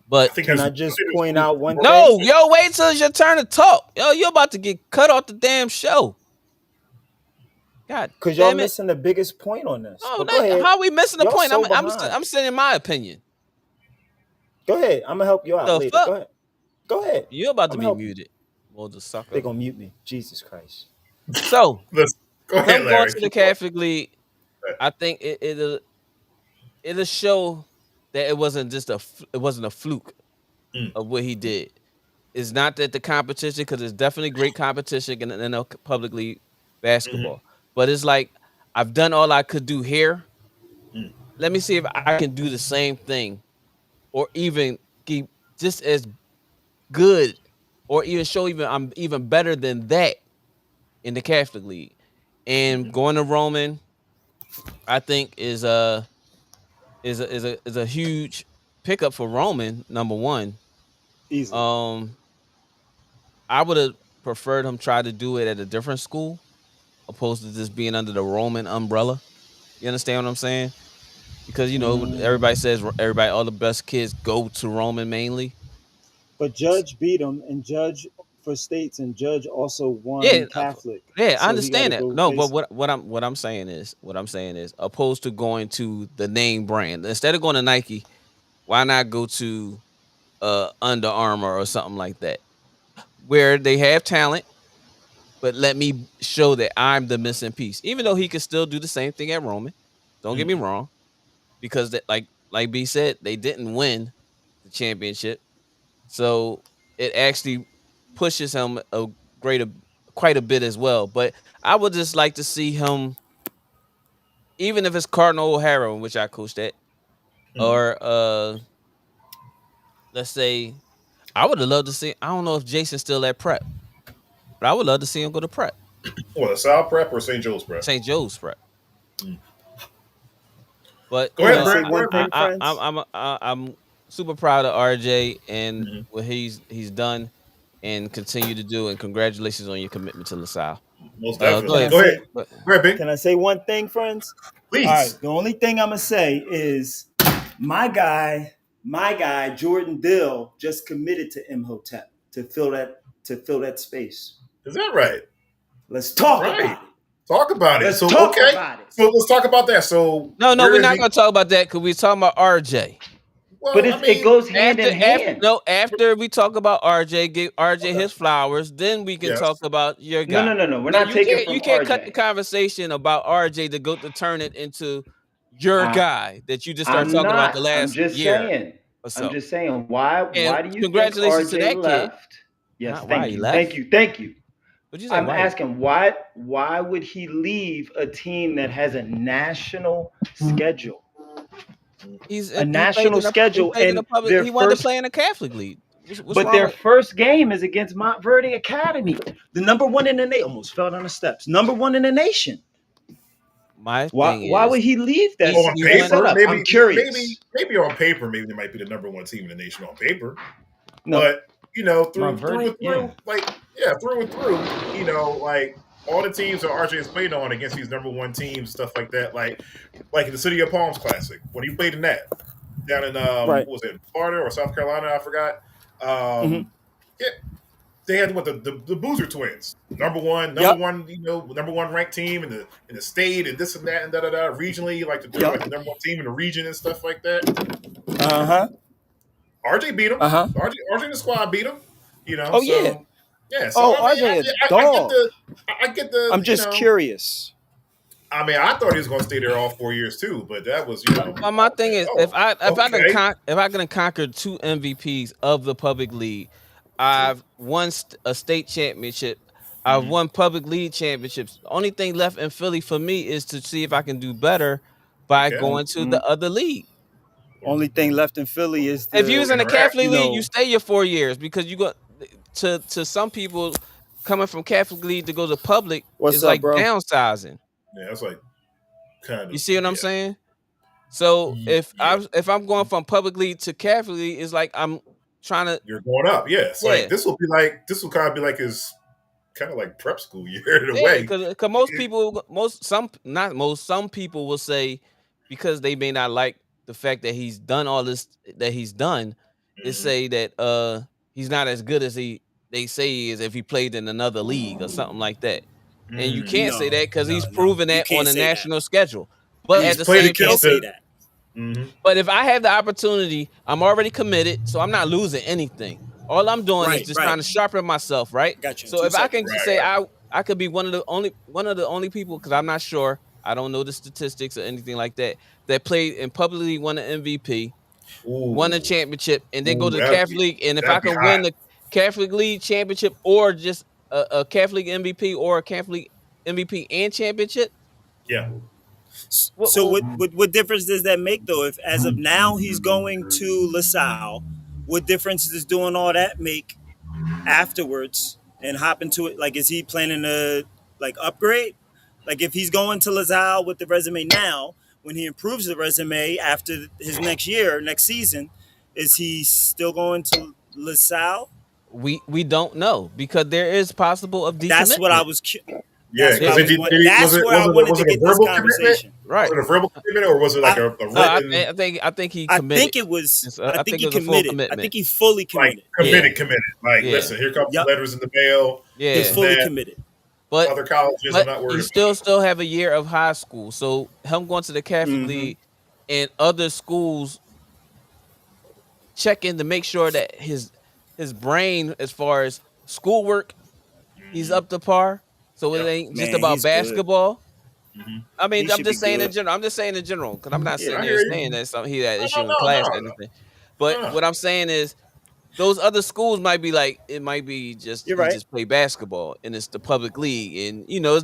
But can I just point out one thing? No, yo, wait till it's your turn to talk. Yo, you're about to get cut off the damn show. God, because y'all missing the biggest point on this. No, how are we missing the point? I'm saying my opinion. Go ahead. I'm gonna help you out later. Go ahead. You're about to be muted. Well, the sucker. They're gonna mute me. Jesus Christ. So go ahead, Larry. Going to the Catholic League, I think it'll show that it wasn't a fluke of what he did. It's not that the competition, because it's definitely great competition in the public league basketball. Mm-hmm. But it's like, I've done all I could do here. Let me see if I can do the same thing, or even keep just as good, or even show I'm even better than that in the Catholic League. And going to Roman, I think is a huge pickup for Roman. Number one, easily. I would have preferred him try to do it at a different school, opposed to just being under the Roman umbrella. You understand what I'm saying? Because everybody says all the best kids go to Roman mainly. But Judge beat him, and Judge for states, and Judge also won Catholic. Yeah, so I understand that. No, but what I'm saying is, opposed to going to the name brand, instead of going to Nike, why not go to Under Armour or something like that, where they have talent, but let me show that I'm the missing piece. Even though he could still do the same thing at Roman, don't get me wrong, because that, like B said, they didn't win the championship, so it actually pushes him quite a bit as well. But I would just like to see him, even if it's Cardinal O'Hara, which I coached at, or let's say, I would have loved to see. I don't know if Jason's still at Prep, but I would love to see him go to Prep. What, South Prep or St. Joe's Prep? St. Joe's Prep. But go ahead, I'm super proud of RJ and what he's done and continue to do. And congratulations on your commitment to LaSalle. Most definitely. Go ahead, Big. Can I say one thing, friends? Please. All right. The only thing I'm gonna say is my guy, Jordan Dill, just committed to Imhotep to fill that space. Is that right? Let's talk about it. Talk about it. Let's talk about it. So let's talk about that. So no, we're not going to talk about that because we're talking about RJ. Well, but it goes hand in hand. After we talk about RJ, give RJ his flowers, then we can talk about your guy. No. We're not taking from RJ. You can't cut the conversation about RJ to turn it into your guy that you just started talking about the last year. I'm just saying. Why do you congratulations think RJ to that left? kid. Yes, thank you. But you say I'm why? asking why would he leave a team that has a national schedule? He National played in schedule, the and public. their He wanted to first play in a Catholic league. What's but wrong their with first game is against Montverde Academy, the number one in the nation. Almost fell down the steps. Number one in the nation. my Why? thing Why is would he leave that, On he won. paper, setup? I'm curious. maybe on paper, maybe they might be the number one team in the nation on paper. No, But through Montverde. and Yeah. through, through and through, like all the teams that RJ has played on against these number one teams, stuff like that, like in the City of Palms Classic when he played in that down in Right. what was it, Florida or South Carolina? I forgot. Yeah, they had the Boozer twins, number one, number one ranked team in the state and this and that and da da da. Regionally, like they're like the number one team in the region and stuff like that. RJ beat him. RJ and the squad beat him. Oh so yeah. So Oh, I mean, RJ is I dog. get the. I'm just curious. I mean, I thought he was going to stay there all 4 years too, but that was My thing is, if I okay. can conquer 2 MVPs of the public league, I've won a state championship. I've won public league championships. The only thing left in Philly for me is to see if I can do better by going to the other league. Only thing left in Philly is if you was in the Catholic league, know, you stay your 4 years because you go to some people coming from Catholic league to go to public is like bro? downsizing. Yeah, that's like kind of. You see what I'm saying? So if I'm going from public league to Catholic league, it's like I'm trying to. You're going up, yes. Like this will kind of be like his kind of like prep school year in a way. Because some people will say, because they may not like the fact that he's done all this that he's done, is say that he's not as good as they say he is if he played in another league or something like that. And you can't say that because he's proven that on a national schedule. But at the same time, say that. But if I have the opportunity, I'm already committed, so I'm not losing anything. All I'm doing is just trying to sharpen myself, right? Gotcha. So if I can say I could be one of the only people, because I'm not sure, I don't know the statistics or anything like that played and publicly won an MVP, won a championship, and then go to the Catholic League. And if I can win the Catholic League championship or just a Catholic MVP or a Catholic MVP and championship, yeah. So what difference does that make though? If as of now he's going to LaSalle, what difference does doing all that make afterwards and hop into it? Like, is he planning to like upgrade? Like, if he's going to LaSalle with the resume now, when he improves the resume after his next season, is he still going to LaSalle? We don't know, because there is possible of decommitment. That's what I was. Yeah, because that's where I wanted to get this conversation. Right. Was it a verbal commitment or was it like a written? I think he committed. I think it was. I think he committed. I think he fully committed. Like committed. Like, listen, here comes the letters in the mail. Yeah, he's fully committed. But other colleges, I'm not worried. He still have a year of high school. So him going to the Catholic League and other schools checking to make sure that his brain, as far as schoolwork, he's up to par. So it ain't just about basketball. I mean, I'm just saying in general. Because I'm not sitting there saying that he had issue in class or anything. But what I'm saying is, those other schools might be like, it might be just just play basketball and it's the public league, and there's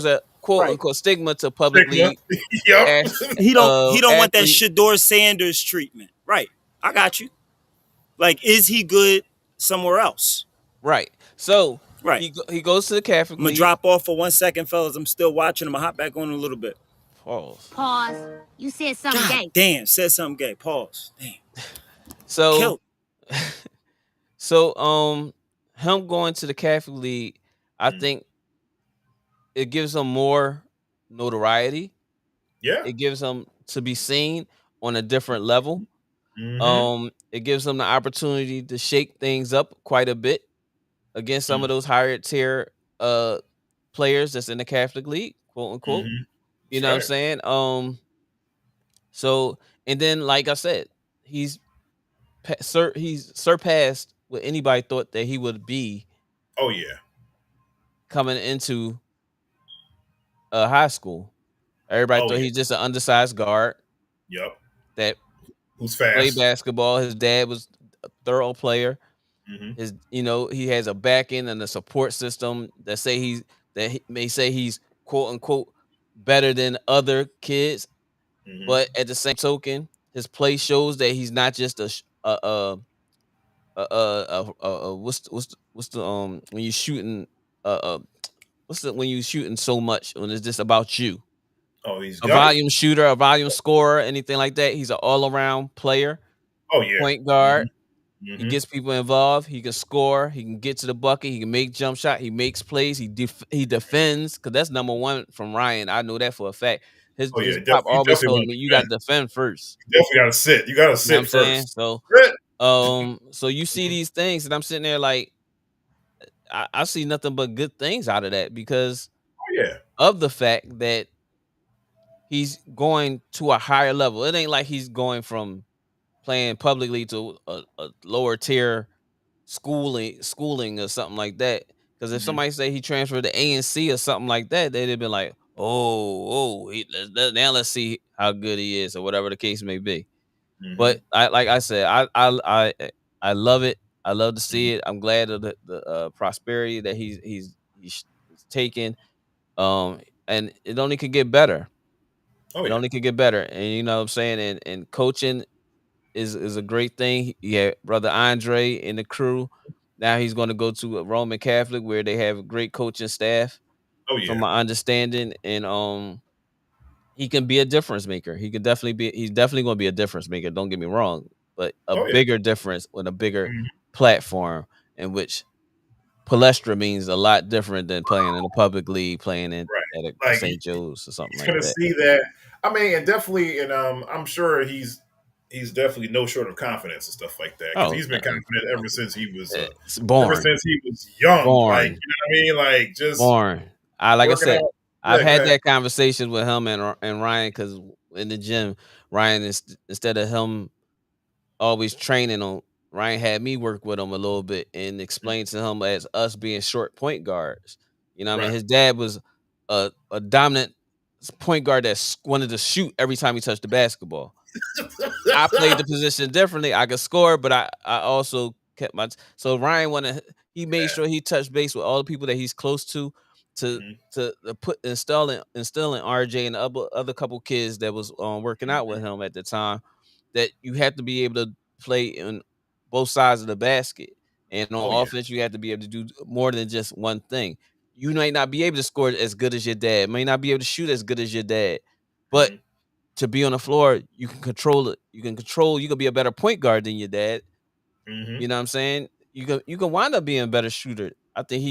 a quote unquote stigma to public league. He don't want that Shador Sanders treatment. Right. I got you. Like, is he good somewhere else? Right. So he goes to the Catholic League. I'm gonna drop off for 1 second, fellas. I'm still watching. I'm gonna hop back on in a little bit. Pause. You said something gay. Damn, said something gay. Pause. Damn. So him going to the Catholic League, I think it gives him more notoriety. Yeah. It gives him to be seen on a different level. It gives him the opportunity to shake things up quite a bit against some of those higher tier players that's in the Catholic League, quote unquote. You know what I'm saying? So, and then, like I said, he's surpassed what anybody thought that he would be. Oh yeah, coming into high school, everybody thought he's just an undersized guard. Yep. That who's fast, played basketball. His dad was a thorough player. His, he has a back end and a support system that he may say he's quote unquote better than other kids, but at the same token, his play shows that he's not just what's the when you shooting what's the when you shooting so much when it's just about you, Oh, he's a got it. volume shooter, a volume scorer, anything like that. He's an all around player, Oh yeah. point guard. He Mm-hmm. gets people involved. He can score. He can get to the bucket. He can make jump shot. He makes plays. He defends, because that's number one from Ryan. I know that for a fact. His Oh yeah. his pop You always definitely told want me to you got defend. to defend first. You definitely got to sit. You got to You know what I'm sit saying? first. So Sit. so you see these things, and I'm sitting there like I see nothing but good things out of that because Oh yeah. of the fact that he's going to a higher level. It ain't like he's going from playing publicly to a lower tier schooling or something like that. Because if Mm-hmm. somebody say he transferred to A&C or something like that, they'd have been like, now let's see how good he is or whatever the case may be. Mm-hmm. But like I said, I love it. I love to see it. I'm glad of the prosperity that he's taking. And it only could get better. Oh It yeah. only could get better. And you know what I'm saying? And coaching is a great thing. Yeah, brother Andre and the crew. Now he's going to go to a Roman Catholic where they have a great coaching staff, Oh from yeah. my understanding, and he can be a difference maker. He could definitely be. He's definitely going to be a difference maker. Don't get me wrong, but a Oh yeah. bigger difference with a bigger Mhm. platform in which Palestra means a lot different than playing in a public league, playing in at a Right. Like St. Joe's or something he's like gonna that. see that. I mean, and definitely, and I'm sure he's definitely no short of confidence and stuff like that because Oh, he's been confident it's ever born. since he was young. Like Born. you know what I mean? Like just Born. I like I working said, out. I've Yeah. Go had ahead. that conversation with him and Ryan, because in the gym, Ryan is instead of him always training on, Ryan had me work with him a little bit and explain to him as us being short point guards. You know what I mean? Right. His dad was a dominant point guard that wanted to shoot every time he touched the basketball. I played the position differently. I could score, but I also kept my so Ryan wanted he made Yeah. sure he touched base with all the people that he's close to Mhm. put instilling RJ and the other couple kids that was working out Mhm. with him at the time, that you have to be able to play in both sides of the basket. And Oh on yeah. offense, you have to be able to do more than just one thing. You might not be able to score as good as your dad, may not be able to shoot as good as your dad, but Mhm. to be on the floor, you can control it. You can be a better point guard than your dad. Mhm. You know what I'm saying? You can wind up being a better shooter. I think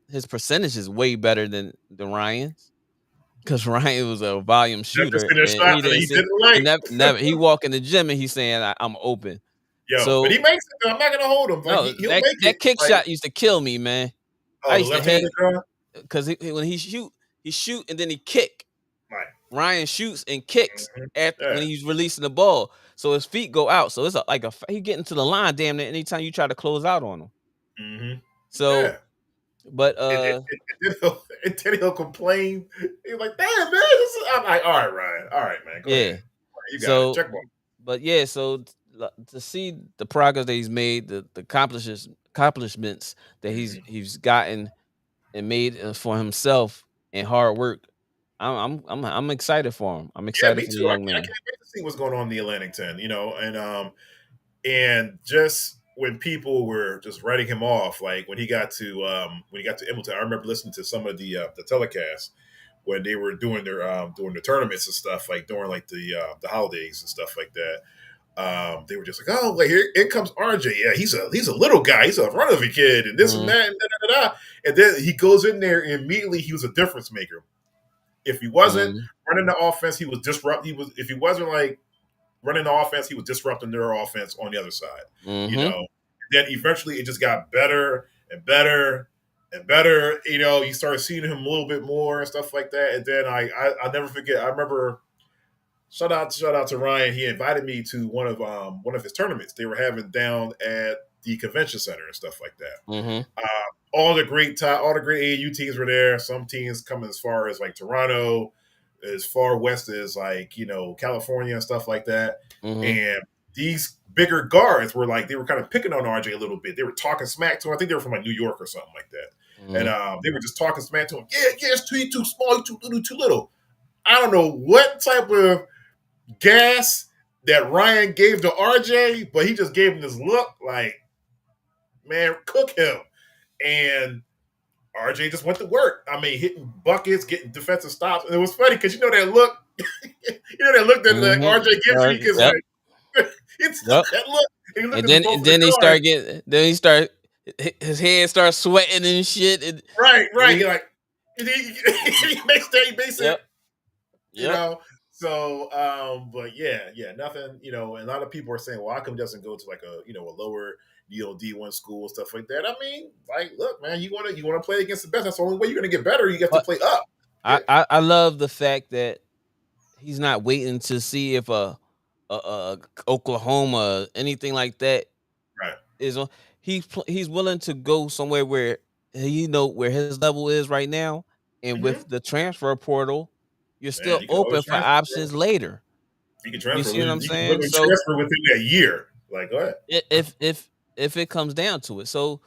his percentage is way better than Ryan's. Because Ryan was a volume Never shooter, seen a and shot he that didn't he sit. didn't He like. never. He walk in the gym and he's saying, I'm open." Yo, but he So makes it. Though. I'm not gonna hold him. Like no, he'll that make it. that kick Like shot used to kill me, man. I oh, the used to left-handed hate draw. because when he shoot and then he kick. Right. Ryan shoots and kicks Mhm. at Yeah. when he's releasing the ball, so his feet go out. So it's he getting to the line damn near anytime you try to close out on him. Mhm. So, Yeah. but And then he'll complain. He's like, "Damn, man!" I'm like, "All right, Ryan. All right, man. Go yeah. ahead. You got it. So, Check mark." but yeah. So to see the progress that he's made, the accomplishments that Mhm. he's gotten and made for himself and hard work, I'm excited for him. I'm Yeah, excited me for the too. I young can't, I man. can't wait to see what's going on in the Atlantic 10. And just when people were just writing him off, like when he got to Emmylton, I remember listening to some of the telecasts when they were doing the tournaments and stuff, like during like the holidays and stuff like that. They were just like, "Oh, like here comes RJ. Yeah, he's a little guy. He's a run of a kid, and this and Mm, that, and da, da, da, da." And then he goes in there, and immediately he was a difference maker. If he wasn't mm, running the offense, he was disrupt. He was if he wasn't like running the offense, he was disrupting their offense on the other side. You mm-hmm. know. Then eventually it just got better and better and better. You started seeing him a little bit more and stuff like that. And then I never forget. I remember shout out to Ryan. He invited me to one of his tournaments they were having down at the convention center and stuff like that. Mm-hmm. All the great AAU teams were there. Some teams coming as far as like Toronto, as far west as like California and stuff like that. Mm-hmm. And these bigger guards were like they were kind of picking on RJ a little bit. They were talking smack to him. I think they were from like New York or something like that. And they were just talking smack to him. Yeah, it's too small, too little. I don't know what type of gas that Ryan gave to RJ, but he just gave him this look like, man, cook him. And RJ just went to work. I mean, hitting buckets, getting defensive stops. And it was funny because you know that look, that like RJ gives you, because like it's that look. And then he start his hand starts sweating and shit. And right. He like he makes it. You know. So, but yeah, nothing. You know, and a lot of people are saying, well, how come he doesn't go to like a lower D1 school and stuff like that? I mean, like, look, man, you want to play against the best. That's the only way you're going to get better. You have to play up. I love the fact that he's not waiting to see if a Oklahoma, anything like that, right, is on. He's willing to go somewhere where where his level is right now, and with the transfer portal, you're still open for options later. You can transfer. You see what I'm saying? You can transfer within that year. Like, go ahead. If it comes down to it, so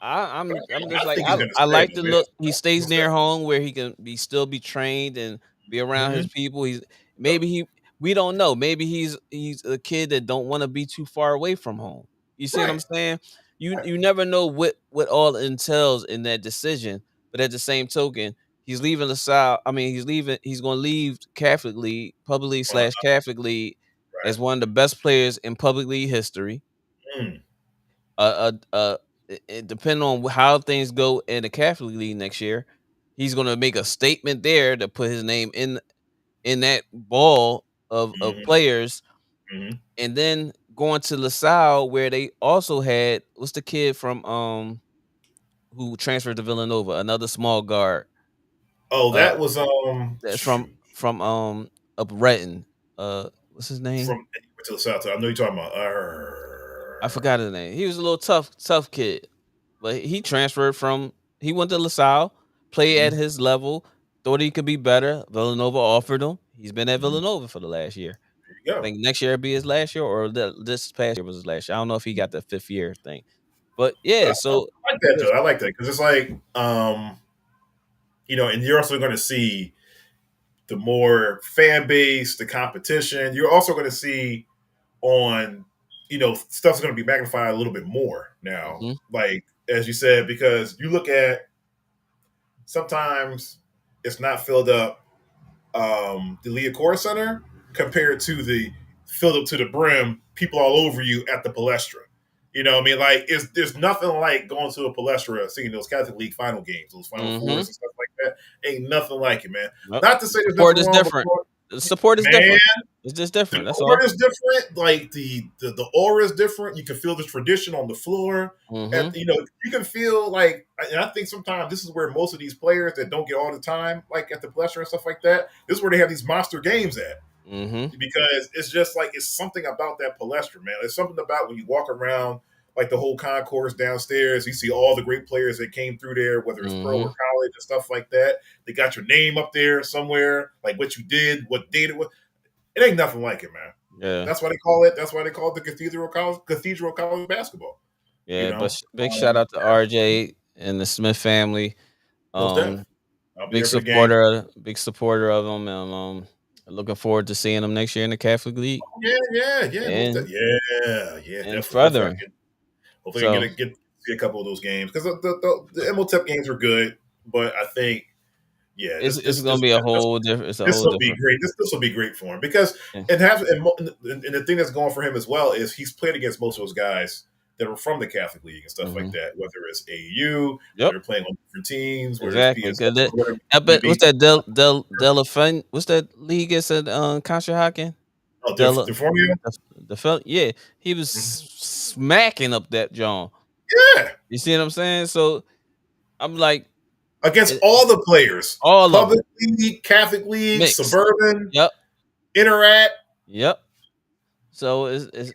I'm just like I like the look. He stays near home where he can still be trained and be around his people. We don't know. Maybe he's a kid that don't want to be too far away from home. You see what I'm saying? You never know what all entails in that decision. But at the same token, he's leaving LaSalle. I mean, he's going to leave Catholic League, Public League / Catholic League, as one of the best players in Public League history. Depending on how things go in the Catholic League next year, he's going to make a statement there to put his name in that ball of players, and then going to LaSalle where they also had what's the kid from who transferred to Villanova, another small guard. Oh, that was from up Renton. What's his name? From to the South. I know you're talking about. I forgot his name. He was a little tough kid, but he transferred from. He went to LaSalle, played at his level, thought he could be better. Villanova offered him. He's been at Villanova for the last year. I think next year will be his last year, or this past year was his last year. I don't know if he got the 5th year thing, but yeah. So I like that though. I like that because it's like, and you're also going to see the more fan base, the competition. You're also going to see on, stuff's going to be magnified a little bit more now. Like as you said, because you look at sometimes it's not filled up. The Liacouras Center compared to the filled up to the brim, people all over you at the Palestra. You know what I mean? Like, there's nothing like going to a Palestra, seeing those Catholic League final games, those Final Fours and stuff like that. Ain't nothing like it, man. Not to say there's nothing wrong different. The support is different. It's just different. The support is different. Like the aura is different. You can feel the tradition on the floor. And, you can feel like, and I think sometimes this is where most of these players that don't get all the time, like at the Palestra and stuff like that, this is where they have these monster games at. Because it's just like, it's something about that Palestra, man. It's something about when you walk around like the whole concourse downstairs, you see all the great players that came through there, whether it's pro or college and stuff like that. They got your name up there somewhere, like what you did, what date it was. It ain't nothing like it, man. Yeah, that's why they call it. That's why they call it the Cathedral College basketball. Yeah, but big shout out to RJ and the Smith family. Big supporter of them, and looking forward to seeing them next year in the Catholic League. And further. Hopefully, I'm gonna get to see a couple of those games because the MOTEP games were good, but I think, it's gonna be a whole different. This will be great. This will be great for him because and the thing that's going for him as well is he's played against most of those guys that are from the Catholic League and stuff like that. Whether it's AU, they're playing on different teams. Exactly. What's that what's that league? It's at Conshohocken? Oh, the yeah, he was smacking up that John. Yeah, you see what I'm saying? So I'm like, against all the players, all Public League, Catholic League, mixed. Suburban, Interact. Yep. So it's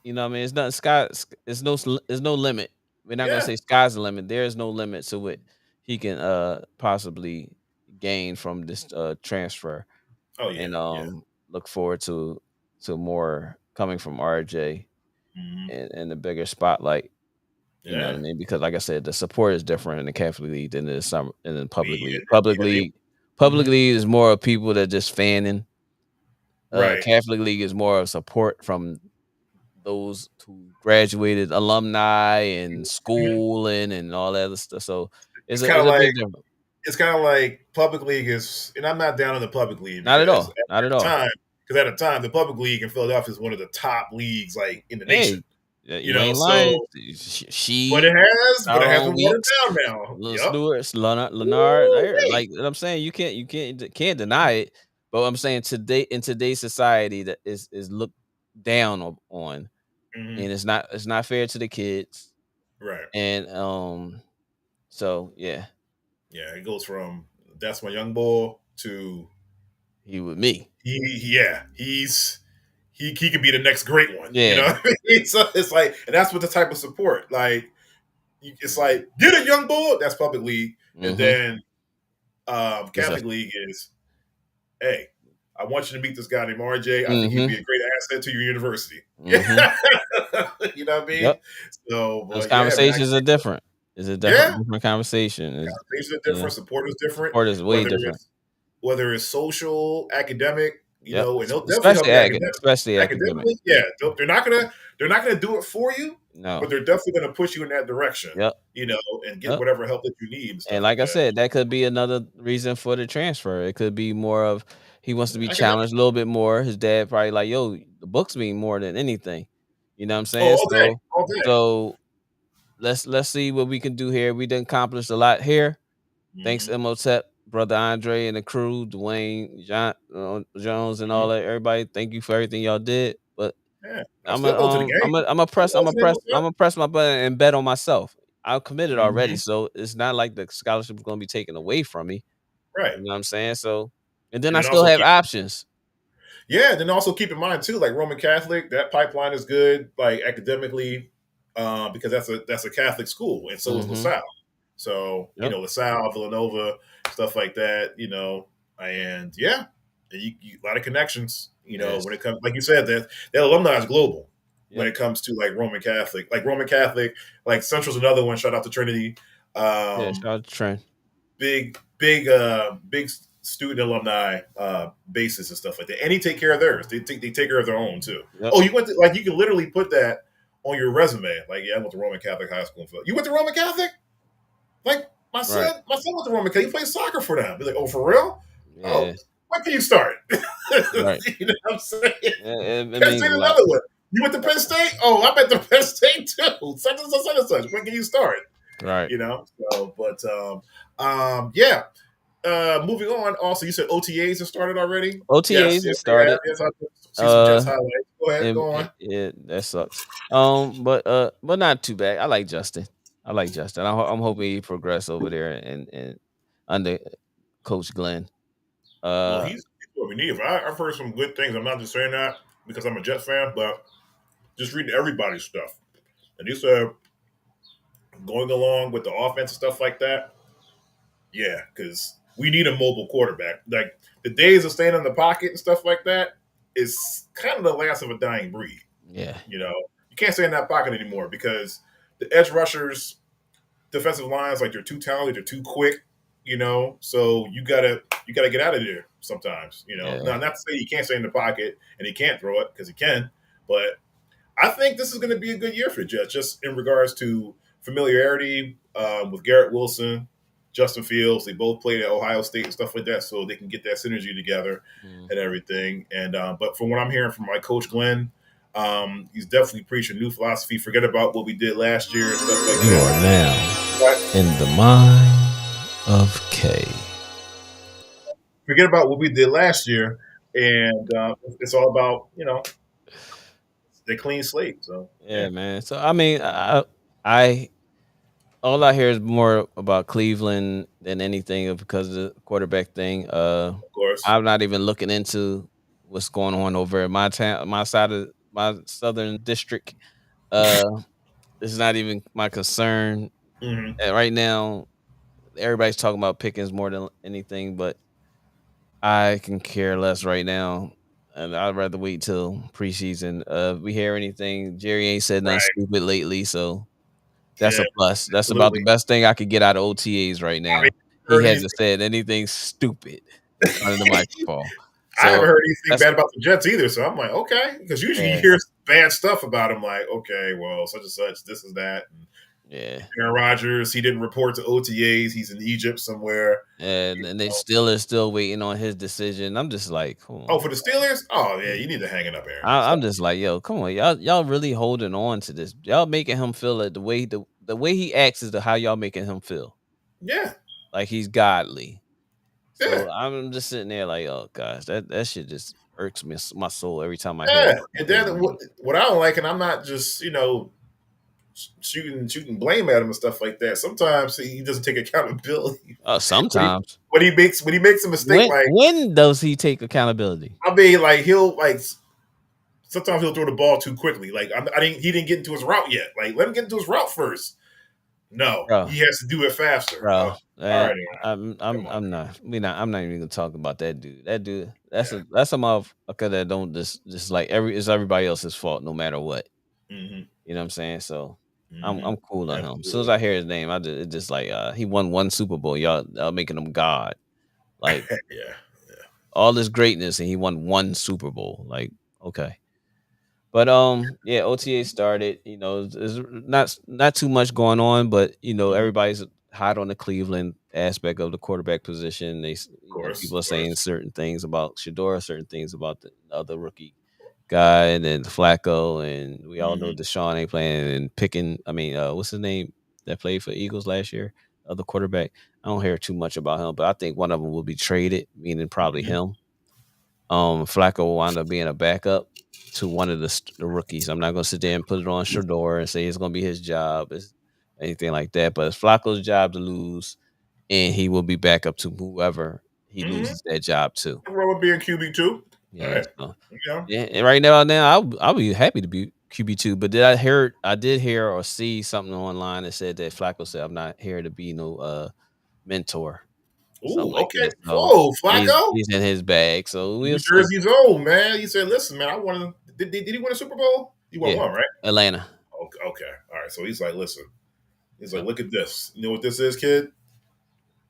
you know what I mean, it's nothing. Sky, it's no limit. We're not gonna say sky's the limit. There is no limit to what he can possibly gain from this transfer. Oh yeah. And look forward to to more coming from RJ Mhm. and the bigger spotlight. You know what I Yeah. mean? Because like I said, the support is different in the Catholic League than the summer and in public Yeah, league. Public yeah, league, public mhm. league is more of people that just fanning. Right. Catholic league is more of support from those who graduated, alumni and Mhm. schooling and all that other stuff. So It's it's kinda a big like difference. public league is, and I'm not down in the public league Not at because all. Not at the all. time, because at the time, the public league in Philadelphia is one of the top leagues like in the nation. Hey, You you know, ain't lying. so but She, but it has Tyrone been watered Weeks, down now. Lil Yep. Stewart, Leonard, Woo-wee. like I'm saying, can't deny it. But I'm saying today in today's society that is looked down on, Mhm. and it's not fair to the kids. Right. And so yeah, Yeah, it goes from that's my young boy to he with me. yeah, he could be the next great one. You know Yeah. what I mean? So it's like, and that's what the type of support. Like it's Mhm. like get a young boy, that's public league, and Mhm. then It's a Catholic league is, hey, I want you to meet this guy named RJ. I think he'd mhm. be a great asset to your university. Mhm. You know what I mean? Yep. So, Those but yeah, man, conversations are different. It's a yeah, different conversation. Is conversations are you know, different, support is different, support is way whether different. it's whether it's social, academic, Yep. and they'll definitely help you Especially academic. academically. Yeah, they're not gonna do it for you, but No. they're definitely gonna push you in that direction, Yep. and get Yep. whatever help that you need and And stuff like like I that. said, that could be another reason for the transfer. It could be more of he wants to be Academic. challenged a little bit more. His dad probably like, yo, the books mean more than anything. You know what I'm Oh, saying? all day. So let's see what we can do here. We done accomplished a lot here. Thanks, Mhm. Imhotep, brother Andre and the crew, Dwayne, Jones, and Mhm. all that. Everybody, thank you for everything y'all did. But Yeah, I still go to the game. I go to the I'm game. gonna press my button and bet on myself. I'm committed already, Mhm. so it's not like the scholarship is gonna be taken away from me. Right. You know what I'm saying? So, and then And I then still also have keep options. then also keep in mind too, like Roman Catholic, that pipeline is good, like academically, because that's a Catholic school, and so is Mm-hmm. LaSalle. So Yep. LaSalle, Villanova, stuff like that. And yeah, and a lot of connections. Yes. When it comes, like you said, that alumni is global. When Yep. it comes to Roman Catholic, like Central's another one. Shout out to Trinity. Yeah. Shout out to Trent. Big student alumni bases and stuff like that. And he take care of theirs. They take care of their own too. Yep. Oh, you went to, like, you can literally put that on your resume. Like, yeah, I went to Roman Catholic High School in Philly. You went to Roman Catholic? Like Right. my son went to Roman Catholic. He played soccer for them. Be like, oh, for real? Oh, Yeah. when can you start? Right. You know what I'm saying? It Penn means State a lot. another one. You went to Penn State? Oh, I bet the Penn State too. Such and such, such and such. When can you start? Right. So, but yeah. Moving on. Also, you said OTAs have started already. OTAs Yes, have they have. started. Yes, I see some Jets Uh, highlights. Go ahead, go on. that sucks. But not too bad. I like Justin. I'm hoping he progress over there and under Coach Glenn. Well, Uh, he's what we need. I've heard some good things. I'm not just saying that because I'm a Jets fan, but just reading everybody's stuff. And he said going along with the offense and stuff like that. Yeah, because we need a mobile quarterback. Like the days of staying in the pocket and stuff like that is kind of the last of a dying breed. yeah, You can't stay in that pocket anymore because the edge rushers, defensive lines, like they're too talented, they're too quick. So you gotta get out of there sometimes. yeah, Now, not to say he can't stay in the pocket and he can't throw it because he can, but I think this is going to be a good year for the Jets, just in regards to familiarity with Garrett Wilson, Justin Fields. They both played at Ohio State and stuff like that, so they can get that synergy together mm, and everything. And but from what I'm hearing from my coach Glenn, he's definitely preaching a new philosophy. Forget about what we did last year and stuff like You that. are now But in the mind of K. forget about what we did last year, and it's all about the clean slate. So yeah, yeah, man. So I mean, I all I hear is more about Cleveland than anything because of the quarterback thing. of course. I'm not even looking into what's going on over in my town, my side of my southern district. Uh, it's not even my concern. Hmm. And right now, everybody's talking about Pickens more than anything, but I can care less right now. and I'd rather wait till preseason. If we hear anything, Jerry ain't said nothing Right. stupid lately, so that's Yeah, a plus. That's about the absolutely. best thing I could get out of OTAs right I mean, now. He heard anything. hasn't said anything stupid in front of the microphone. I haven't So heard anything that's bad about the Jets either. So I'm like, okay, because usually you yeah, hear bad stuff about him. Like, okay, well, such and such, this is that. And yeah. Aaron Rodgers, he didn't report to OTAs. He's in Egypt somewhere. And they still are still waiting on his decision. I'm just like, come Oh, on. for the Steelers? Oh, yeah, you need to hang it up, Aaron. I'm Stop. just like, yo, come on, y'all really holding on to this. Y'all making him feel like the way he acts is the how y'all making him feel. Yeah, Like he's godly. yeah, So I'm just sitting there like, oh gosh, that shit just irks me my soul every time I hear yeah. And his then name. what I don't like, and I'm not just shooting blame at him and stuff like that. Sometimes he doesn't take accountability Sometimes. when he makes a mistake. Like, When does he take accountability? I mean, like he'll like sometimes he'll throw the ball too quickly. Like he didn't get into his route yet. Like let him get into his route first. No, Bro, he has to do it faster. bro. All right, come on. I'm not even gonna talk about that dude. That dude, Yeah. that's a motherfucker that don't just like it's everybody else's fault no matter what. Mm-hmm. You know what I'm saying? So Mm-hmm. I'm cool on him. As soon as Absolutely. I hear his name, it just like he won one Super Bowl. Y'all making him God. Like Yeah. all this greatness and he won one Super Bowl. Like, okay. But yeah, OTA started. There's not too much going on, but Mhm. everybody's hot on the Cleveland aspect of the quarterback position. People are Of saying course. certain things about Shador, certain things about the other rookie guy, and then Flacco, and we all know Mm-hmm. Deshaun ain't playing and picking. I mean, what's his name that played for Eagles last year? Other quarterback. I don't hear too much about him, but I think one of them will be traded, meaning probably Mm-hmm. him. Flacco will wind up being a backup to one of the rookies. I'm not gonna sit there and put it on Shador and say it's gonna be his job, it's anything like that. But it's Flacco's job to lose, and he will be back up to whoever he Mm-hmm. loses that job to. Wrong with being QB2. All Yeah. right. So Yeah. yeah, and right now I'll be happy to be QB2. But I did hear or see something online that said that Flacco said I'm not here to be no mentor, something Ooh, like okay. that. So Whoa, he's Flacco. he's in his bag. So we'll New see. Jersey's old, man. He said, listen, man, I wanted did he win a Super Bowl? He won Yeah, one, right? Atlanta. Okay, okay. All right. So he's like, listen. He's like, Yep. look at this. You know what this is, kid?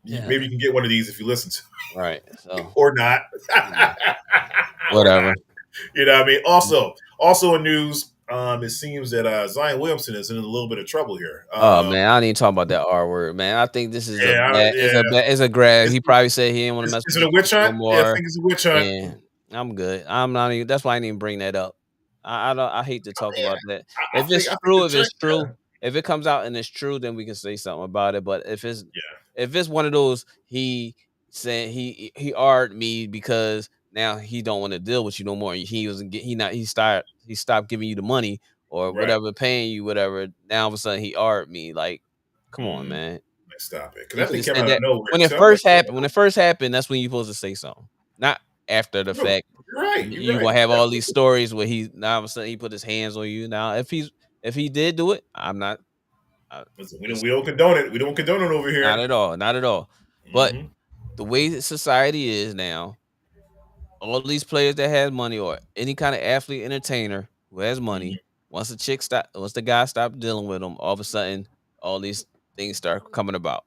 Yeah. Maybe you can get one of these if you listen to Right. So or not. Or not. whatever. You know what I mean? Also in news, it seems that Zion Williamson is in a little bit of trouble here. Oh man, I don't even talk about that R word, man. I think this is a Yeah, bad. yeah. It's a grab. Is, He probably said he didn't want to mess is with it the a witch Chiefs no hunt? Yeah, I more, think it's a witch hunt. and I'm good. I'm not even. That's why I didn't even bring that up. I don't. I hate to talk Yeah, about that. I think the If check. it's true, if it comes out and it's true, then we can say something about it. But Yeah, if it's one of those, he said he argued me because now he don't want to deal with you no more. He wasn't get he not he stopped giving you the money or right. whatever, paying you whatever. Now all of a sudden he argued me. Like, come on, Mm, man. stop it, because You that could thing have came said out of that nowhere when it too. I'm like, first happened. When it first happened, that's when you're supposed to say something, not after the no, fact. you're right. You're You right. gonna have all these stories where he now all of a sudden he put his hands on you. Now if he did do it, I'm not. Listen, It's we don't condone it. We don't condone it over not here. at all, not at all. But Hmm. the way that society is now, all these players that has money or any kind of athlete entertainer who has money, Hmm. once the guy stop dealing with them, all of a sudden all these things start coming about.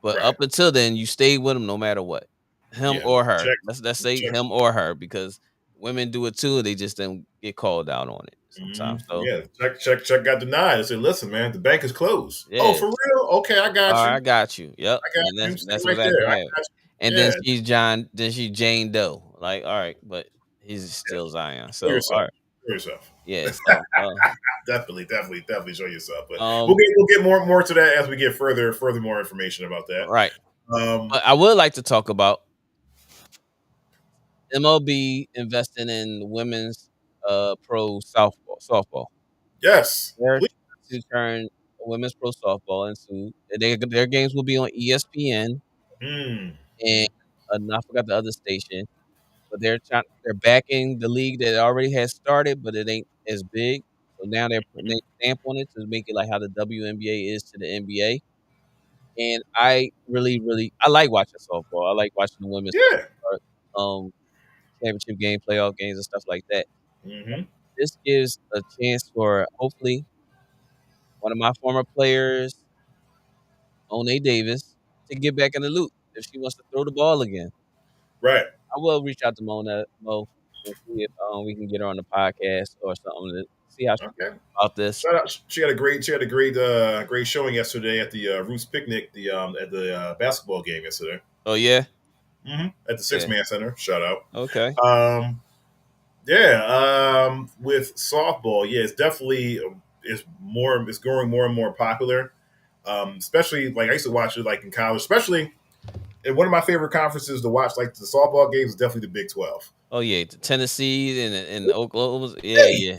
But Right. up until then, you stay with them no matter what, him Yeah. or her. Check. Let's say Check. him or her because women do it too. They just don't get called out on it sometimes. So Yeah. Check got denied. I said, listen, man, the bank is closed. Oh, yeah, for real? Okay, I all got right, you. I got you. Yep, I got and you. Stay that's right what's there. actually I happened. got And you. Yeah. then she Jane Doe. Like, all right, but he's Yeah. still Zion. Show So all yourself. right, Show yourself. yeah. So Definitely show yourself. But um, we'll get more to that as we get further more information about that. right. Um, But I would like to talk about MLB investing in women's pro softball. yes, They're please. trying to turn women's pro softball into their games will be on ESPN Mm, and I forgot the other station, but they're backing the league that already has started, but it ain't as big. So now they're putting their stamp on it to make it like how the WNBA is to the NBA. And I really, really I like watching softball. I like watching the women's yeah. softball. championship game, playoff games, and stuff like that. Mm-hmm. This gives a chance for hopefully one of my former players, One Davis, to get back in the loop if she wants to throw the ball again. Right. I will reach out to Mo and see if we can get her on the podcast or something to see how she feels Okay. about this. Shout out. She had a great showing yesterday at the Roots picnic, the at the basketball game yesterday. Oh yeah, At the yeah. 6-man center. Shout out. Okay. With softball, yeah, it's definitely it's growing more and more popular. Especially like I used to watch it like in college, especially in one of my favorite conferences to watch like the softball games is definitely the Big 12. Oh yeah, the Tennessee and Oklahoma. Yeah, Hey, yeah,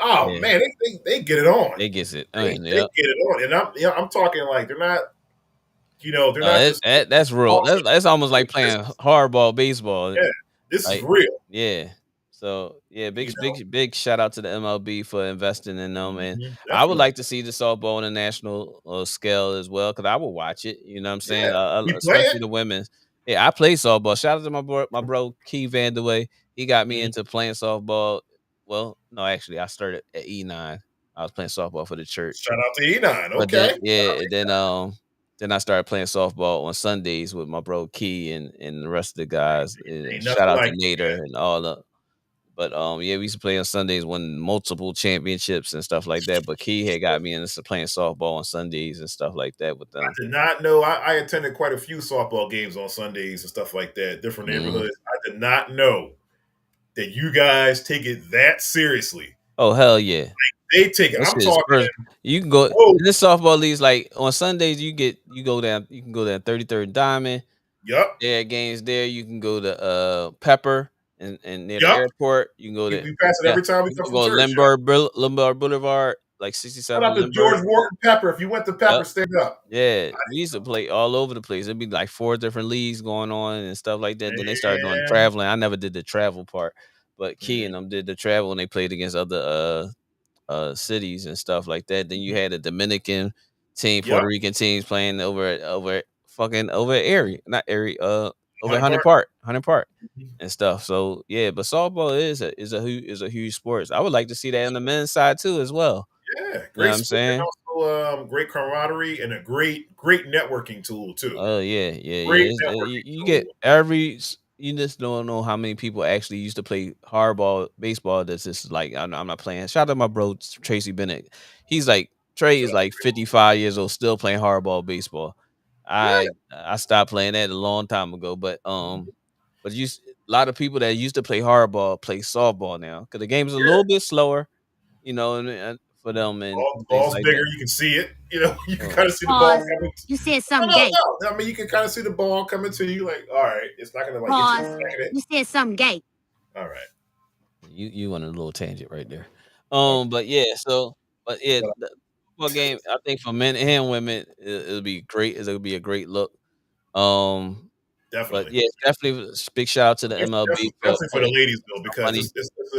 oh yeah. man, they get it on. They gets it. They Yep. get it on, and I'm talking like they're not they're not just That's real. tossing. That's almost like playing hardball baseball. Yeah, this is Like real. yeah. So yeah, You know, big shout out to the MLB for investing in them, and I would definitely. like to see the softball on a national scale as well because I would watch it. You know what I'm saying? Yeah, we play Especially it. the women's. Yeah, I play softball. Shout out to my bro Key Vandaway. He got me Mhm. into playing softball. Well, no, actually, I started at E9. I was playing softball for the church, Shout out to E9. but then Okay, yeah, then I started playing softball on Sundays with my bro Key and the rest of the guys. ain't Shout nothing out to like Nader that. and all the but yeah, we used to play on Sundays, won multiple championships and stuff like that. But Key had got me into playing softball on Sundays and stuff like that with I them. did not know. I attended quite a few softball games on Sundays and stuff like that, different Mhm. neighborhoods. I did not know that you guys take it that seriously. Oh hell yeah, They take it. that I'm shit is talking. first. You can go Whoa. in this softball leagues like on Sundays. You go down. You can go down 33rd Diamond. Yup. There are games there. You can go to Pepper and near the Yup. airport. You can go We to pass it yeah. every time we You come can from go to church. Yup. Lombard Boulevard, like Shout 67 out to Lombard. George Wharton Pepper. If you went to Pepper, Yep. stand up. Yeah, we used to play all over the place. It'd be like 4 different leagues going on and stuff like that. Then they started doing Man. traveling. I never did the travel part, but Key and them did the travel and they played against other cities and stuff like that. Then you had a Dominican team, Yup. Puerto Rican teams playing over at Erie, not Erie, over at Hunter Park. Hunter Park and stuff. So yeah, but softball is a huge sport. I would like to see that on the men's side too as well. Yeah, You know great what I'm sport and saying? also great camaraderie and a great networking tool too. Oh yeah, yeah, Great yeah. networking You tool. get you just don't know how many people actually used to play hardball, baseball. That's just like I'm not playing. Shout out to my bro Tracy Bennett. He's like Trey Shout is out like to Tracy. 55 years old, still playing hardball baseball. Yeah, I stopped playing that a long time ago, but a lot of people that used to play hardball play softball now because the game is a yeah. little bit slower, you know, and for them and things Ball's like bigger. that. You can see it. You can Oh, kind of see the ball Pause. coming. You said No, something no, gay. no. I mean, you can kind of see the ball coming to you. Like, all right, it's not gonna like hit you Pause. second it. You said something gay. All right. you went a little tangent right there. Okay. But yeah, but yeah, Shut up. the football game I think for men and women it'll be great. It'll be a great look. Um, but Definitely. yeah, definitely a big shout out to the MLB for Definitely for the putting ladies though, because money into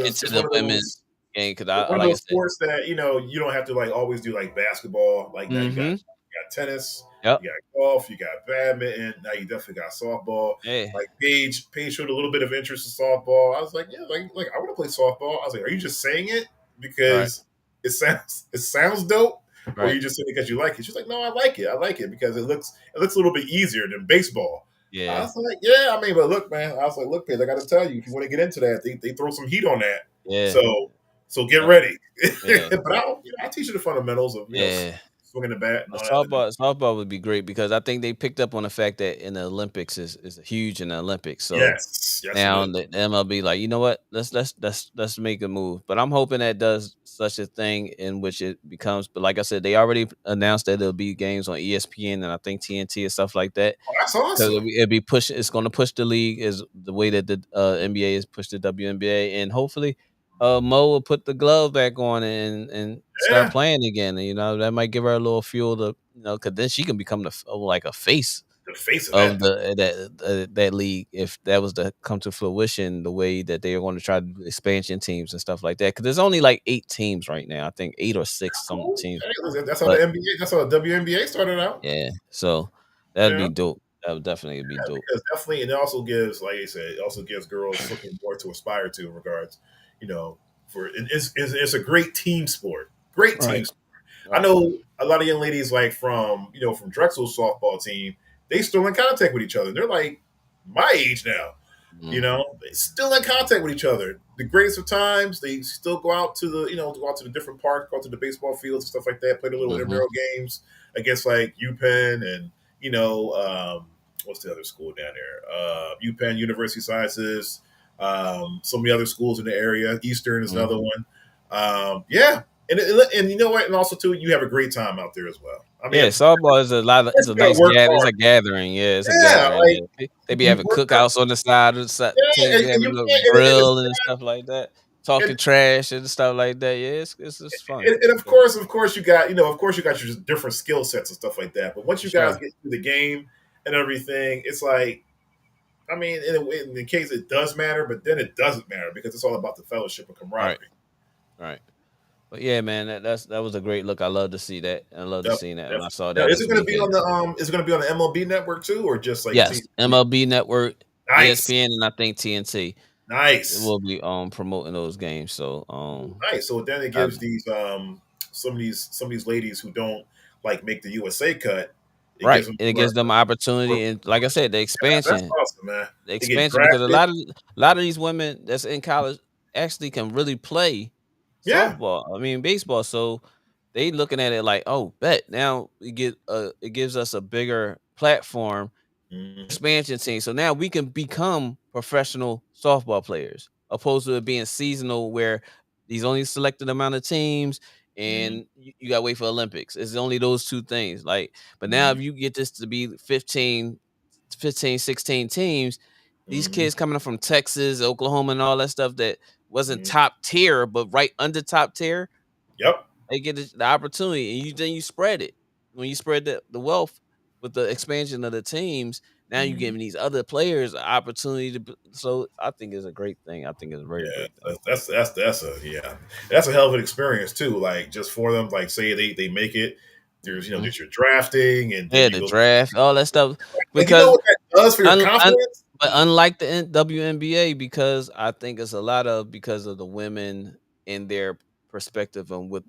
it's the one of those women's game because it's one of like I those said, sports that you don't have to like always do like basketball. Like now mm-hmm. you got tennis, Yep. you got golf, you got badminton. Now you definitely got softball. Yeah. Like Paige showed a little bit of interest in softball. I was like, yeah, like I want to play softball. I was like, are you just saying it Right. because it sounds dope, or Right. you just saying it because you like it? She's like, no, I like it. I like it because it looks a little bit easier than baseball. I Yeah. was like, yeah, I mean, but look, man, I was like, look, Paige, I got to tell you, if you want to get into that, they throw some heat on that. Yeah. So get Yeah. ready. Yeah. But I teach you the fundamentals of Yeah. swinging the bat and all that. Softball would be great because I think they picked up on the fact that in the Olympics is huge in the Olympics. So Yes, now it is. the MLB like, you know what? Let's make a move. But I'm hoping that does such a thing in which it becomes. But like I said, they already announced that there'll be games on ESPN and I think TNT and stuff like that. Oh, that's Because awesome. it'll be pushing. It's going to push the league is the way that the NBA has pushed the WNBA, and hopefully, Mo will put the glove back on and start Yeah, playing again. And, that might give her a little fuel to because then she can become like a face the face of of that thing. that league if that was to come to fruition the way that they are going to try to do expansion teams and stuff like that. Because there's only like 8 teams right now. I think 8 or 6 some Cool. teams. Hey, listen, that's how But the NBA, that's how the WNBA started out. yeah, so that'd Yeah, be dope. That would definitely be dope. Because definitely, and it also gives, like you said, it also gives girls something more to aspire to in regards, you know, for it's a great team sport. Great team Right. sport. I Right. know a lot of young ladies like from Drexel's softball team, they still in contact with each other. They're like my age now. They still in contact with each other. The greatest of times, they still go out to go out to the different parks, go out to the baseball fields and stuff like that, play the little intramural games against like UPenn and what's the other school down there? UPenn, University of Sciences, some of the other schools in the area. Eastern is another one. Yeah, and you know what? And also too, you have a great time out there as well. I mean, Yeah, softball is it's a you got to nice work it's hard. a gathering. Yeah, it's a Yeah, gathering. like Yeah. They be you having work hard. cookouts on the side of Yeah, teams be and having you a little can't, grill and stuff like that, and, talking trash and stuff like that. Yeah, it's just fun. and of course, you got your different skill sets and stuff like that. But once For you guys sure. get through the game and everything, it's like, I mean, in the case it does matter, but then it doesn't matter because it's all about the fellowship and Right. camaraderie. Right. But yeah, man, that was a great look. I love to see that. I love to Yep, see that, and I definitely. saw Now, that is this it going to be weekend. on the Is it going to be on the MLB network too, or just like Yes, MLB Network, Nice, ESPN, and I think TNT. It nice, will be promoting those games. So nice. So then it I, gives these some of these ladies who don't like make the USA cut. It right, gives them it to learn. gives them opportunity, and like I said, the That's expansion. awesome, man. The They get expansion because drafted. a lot of these women that's in college actually can really play Yeah. softball. I mean baseball. So they looking at it like, oh, bet now it gives us a bigger platform Mhm. expansion team. So now we can become professional softball players, opposed to it being seasonal where these only selected amount of teams Mhm. and you gotta wait for Olympics. It's only those two things. Like, but now Mhm. if you get this to be 16 teams, these Mhm. kids coming up from Texas, Oklahoma, and all that stuff that wasn't Mhm. top tier, but right under top tier, Yep. they get the opportunity, and then you spread it. When you spread the wealth with the expansion of the teams, now you're Mhm. giving these other players an opportunity to. So I think it's a great thing. I think it's a very Yeah, great thing. that's a hell of an experience too. Like just for them, like say they make it. Mhm. There's your drafting, and then Yeah, you the go. draft, all that stuff, And you know because what that does for your un, un, confidence? but unlike the WNBA, because I think it's a lot of because of the women and their perspective on what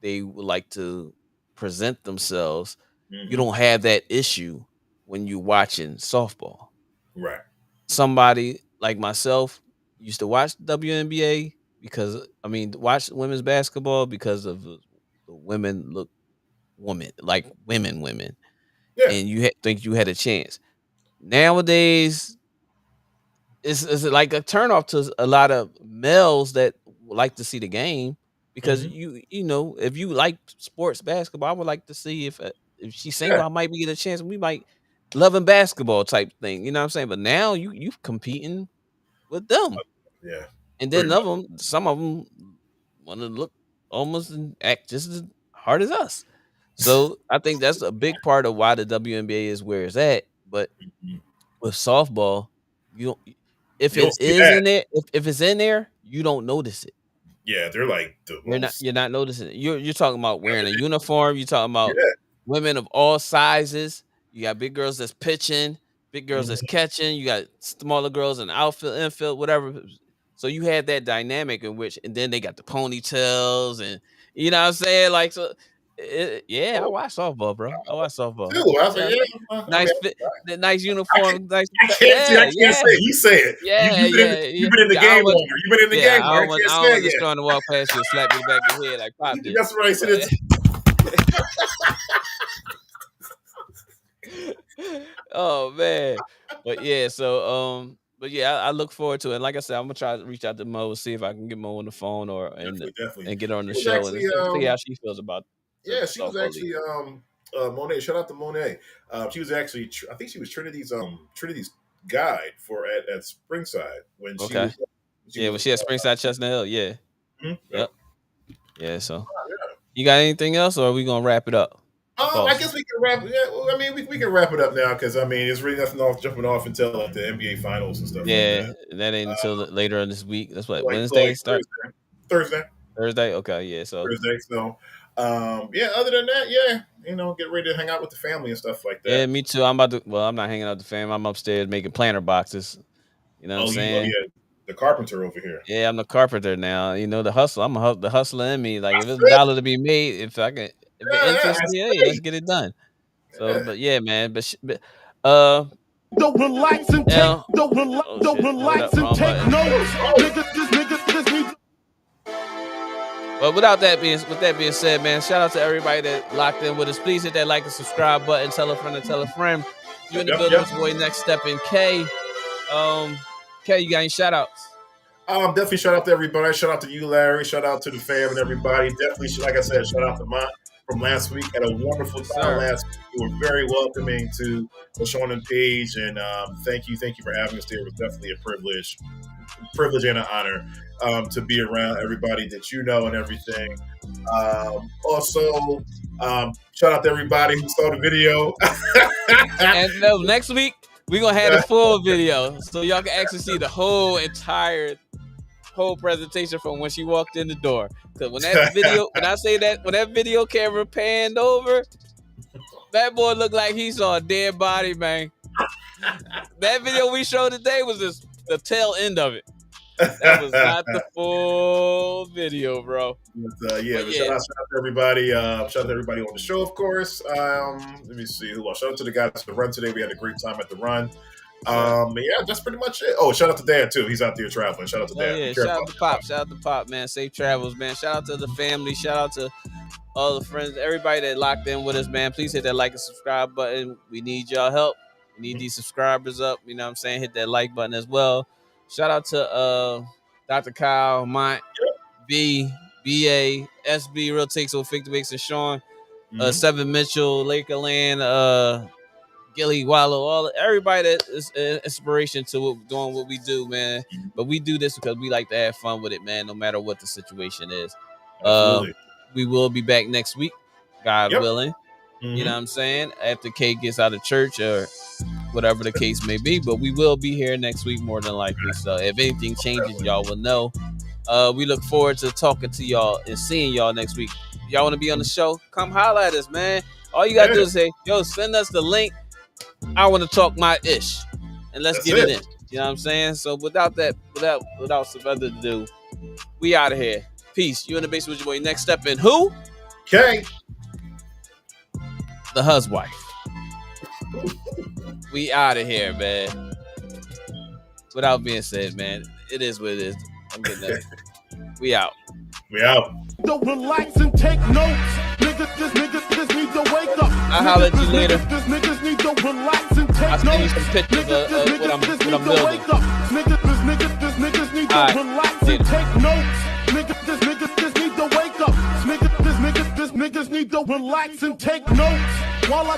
they would like to present themselves. You Hmm. don't have that issue when you watching softball. Right. Somebody like myself used to watch WNBA because I mean watch women's basketball because of the women look women, Yeah. and you think you had a chance. Nowadays, it's like a turnoff to a lot of males that like to see the game because Hmm. you know if you like sports basketball, I would like to see if she's single, Yeah. I might be get a chance. We might loving basketball type thing, you know what I'm saying? But now you competing with them, Yeah. and then Pretty much. some of them want to look almost and act just as hard as us. So I think that's a big part of why the WNBA is where it's at. But Mhm. with softball, you don't if You don't it see is that. in there, if it's in there, you don't notice it. Yeah, they're like the most. You're not noticing it. You're talking about wearing a uniform, you're talking about Yeah. women of all sizes. You got big girls that's pitching, big girls that's Hmm. catching, you got smaller girls in outfield, infield, whatever. So you had that dynamic in which and then they got the ponytails and you know what I'm saying? Like so yeah, I watch softball, bro. I watch softball. Too. I was like, Yeah, yeah. I mean, nice fit, the nice I can't. uniform, nice. I can't see. I Yeah, can't yeah, say it. You say it. yeah, yeah, You've yeah, been in the yeah. game longer. You've been in the game longer. I can't I say don't it want just yet. trying to walk past you and slap you in the back of your head like Pop did. That's right. So But, it's, oh man, but yeah. So but yeah, I look forward to it. And like I said, I'm gonna try to reach out to Mo, see if I can get Mo on the phone definitely. and get her on the She was show and actually see how she feels about the yeah, she was softball league. actually Monet. Shout out to Monet. She was actually I think she was Trinity's guide for at Springside when she Okay. was Yeah, when she had Springside Chestnut Hill. Yeah. yeah. Yep. Yeah. So you got anything else, or are we gonna wrap it up? I Pause. guess we can wrap. Yeah, well, I mean, we can wrap it up now because I mean, it's really nothing off jumping off until like the NBA finals and stuff like Yeah, that. that ain't until later in this week. That's what Like Wednesday start. Thursday. Thursday. Okay. Yeah. So Thursday. So, Yeah, other than that, yeah, get ready to hang out with the family and stuff like that. Yeah, me too. I'm not hanging out with the fam. I'm upstairs making planter boxes. You know what I'm saying? Yeah, the carpenter over here. Yeah, I'm the carpenter now. The hustle. The hustler in me. Like if it's a dollar to be made, if it interests me, hey, let's get it done. So, but yeah, man. Don't relax and take. L, Don't shit, relax and take notes. Niggas, this need. But with that being said, man, shout out to everybody that locked in with us. Please hit that like and subscribe button. Tell a friend and tell a friend. You in the building, it's boy Next Step in K. K, you got any shout outs? Definitely shout out to everybody. Shout out to you, Larry. Shout out to the fam and everybody. Definitely, like I said, shout out to Mont from last week. Had a wonderful time last week. You were very welcoming to LaShawn and Paige, and thank you for having us there. It was definitely a privilege and an honor to be around everybody that you know and everything. Also, shout out to everybody who saw the video. And next week we're gonna have the full video, so y'all can actually see the whole presentation from when she walked in the door. Because when that video camera panned over, that boy looked like he saw a dead body, man. That video we showed today was just the tail end of it. That was not the full video, bro. But shout out to everybody. Shout out to everybody on the show, of course. Let me see who else. Shout out to the guys at the run today. We had a great time at the run. That's pretty much it. Oh, shout out to Dad too. He's out there traveling. Shout out to Dad. Yeah, shout out to Pop. Shout out to Pop, man. Safe travels, man. Shout out to the family. Shout out to all the friends, everybody that locked in with us, man. Please hit that like and subscribe button. We need y'all help. We need these subscribers up. You know what I'm saying? Hit that like button as well. Shout out to Dr. Kyle, Mont, B, BA, SB, Real Takes with Victor Wakes and Sean, Seven Mitchell, Lakerland, Gilly Wallow, everybody that is inspiration to doing what we do, man. But we do this because we like to have fun with it, man, no matter what the situation is. We will be back next week, God willing. You know what I'm saying? After Kate gets out of church or whatever the case may be. But we will be here next week more than likely. So if anything changes, y'all will know. We look forward to talking to y'all and seeing y'all next week. Y'all want to be on the show? Come holla at us, man. All you got to do is say, yo, send us the link. I want to talk my ish. And let's get it in. You know what I'm saying? So without some further ado, we out of here. Peace. You in the basement with your boy Next Step in who? Okay. The huswife. We out of here, man. Without being said, man, it is what it is. I'm getting that. We out. Don't relax and take notes. Niggas need to wake up. I'll holler at you later. Niggas need to relax and take I'll send you some pictures of what I'm building. Niggas need to relax and take notes. Niggas need to wake up. Niggas need to relax and take notes. While I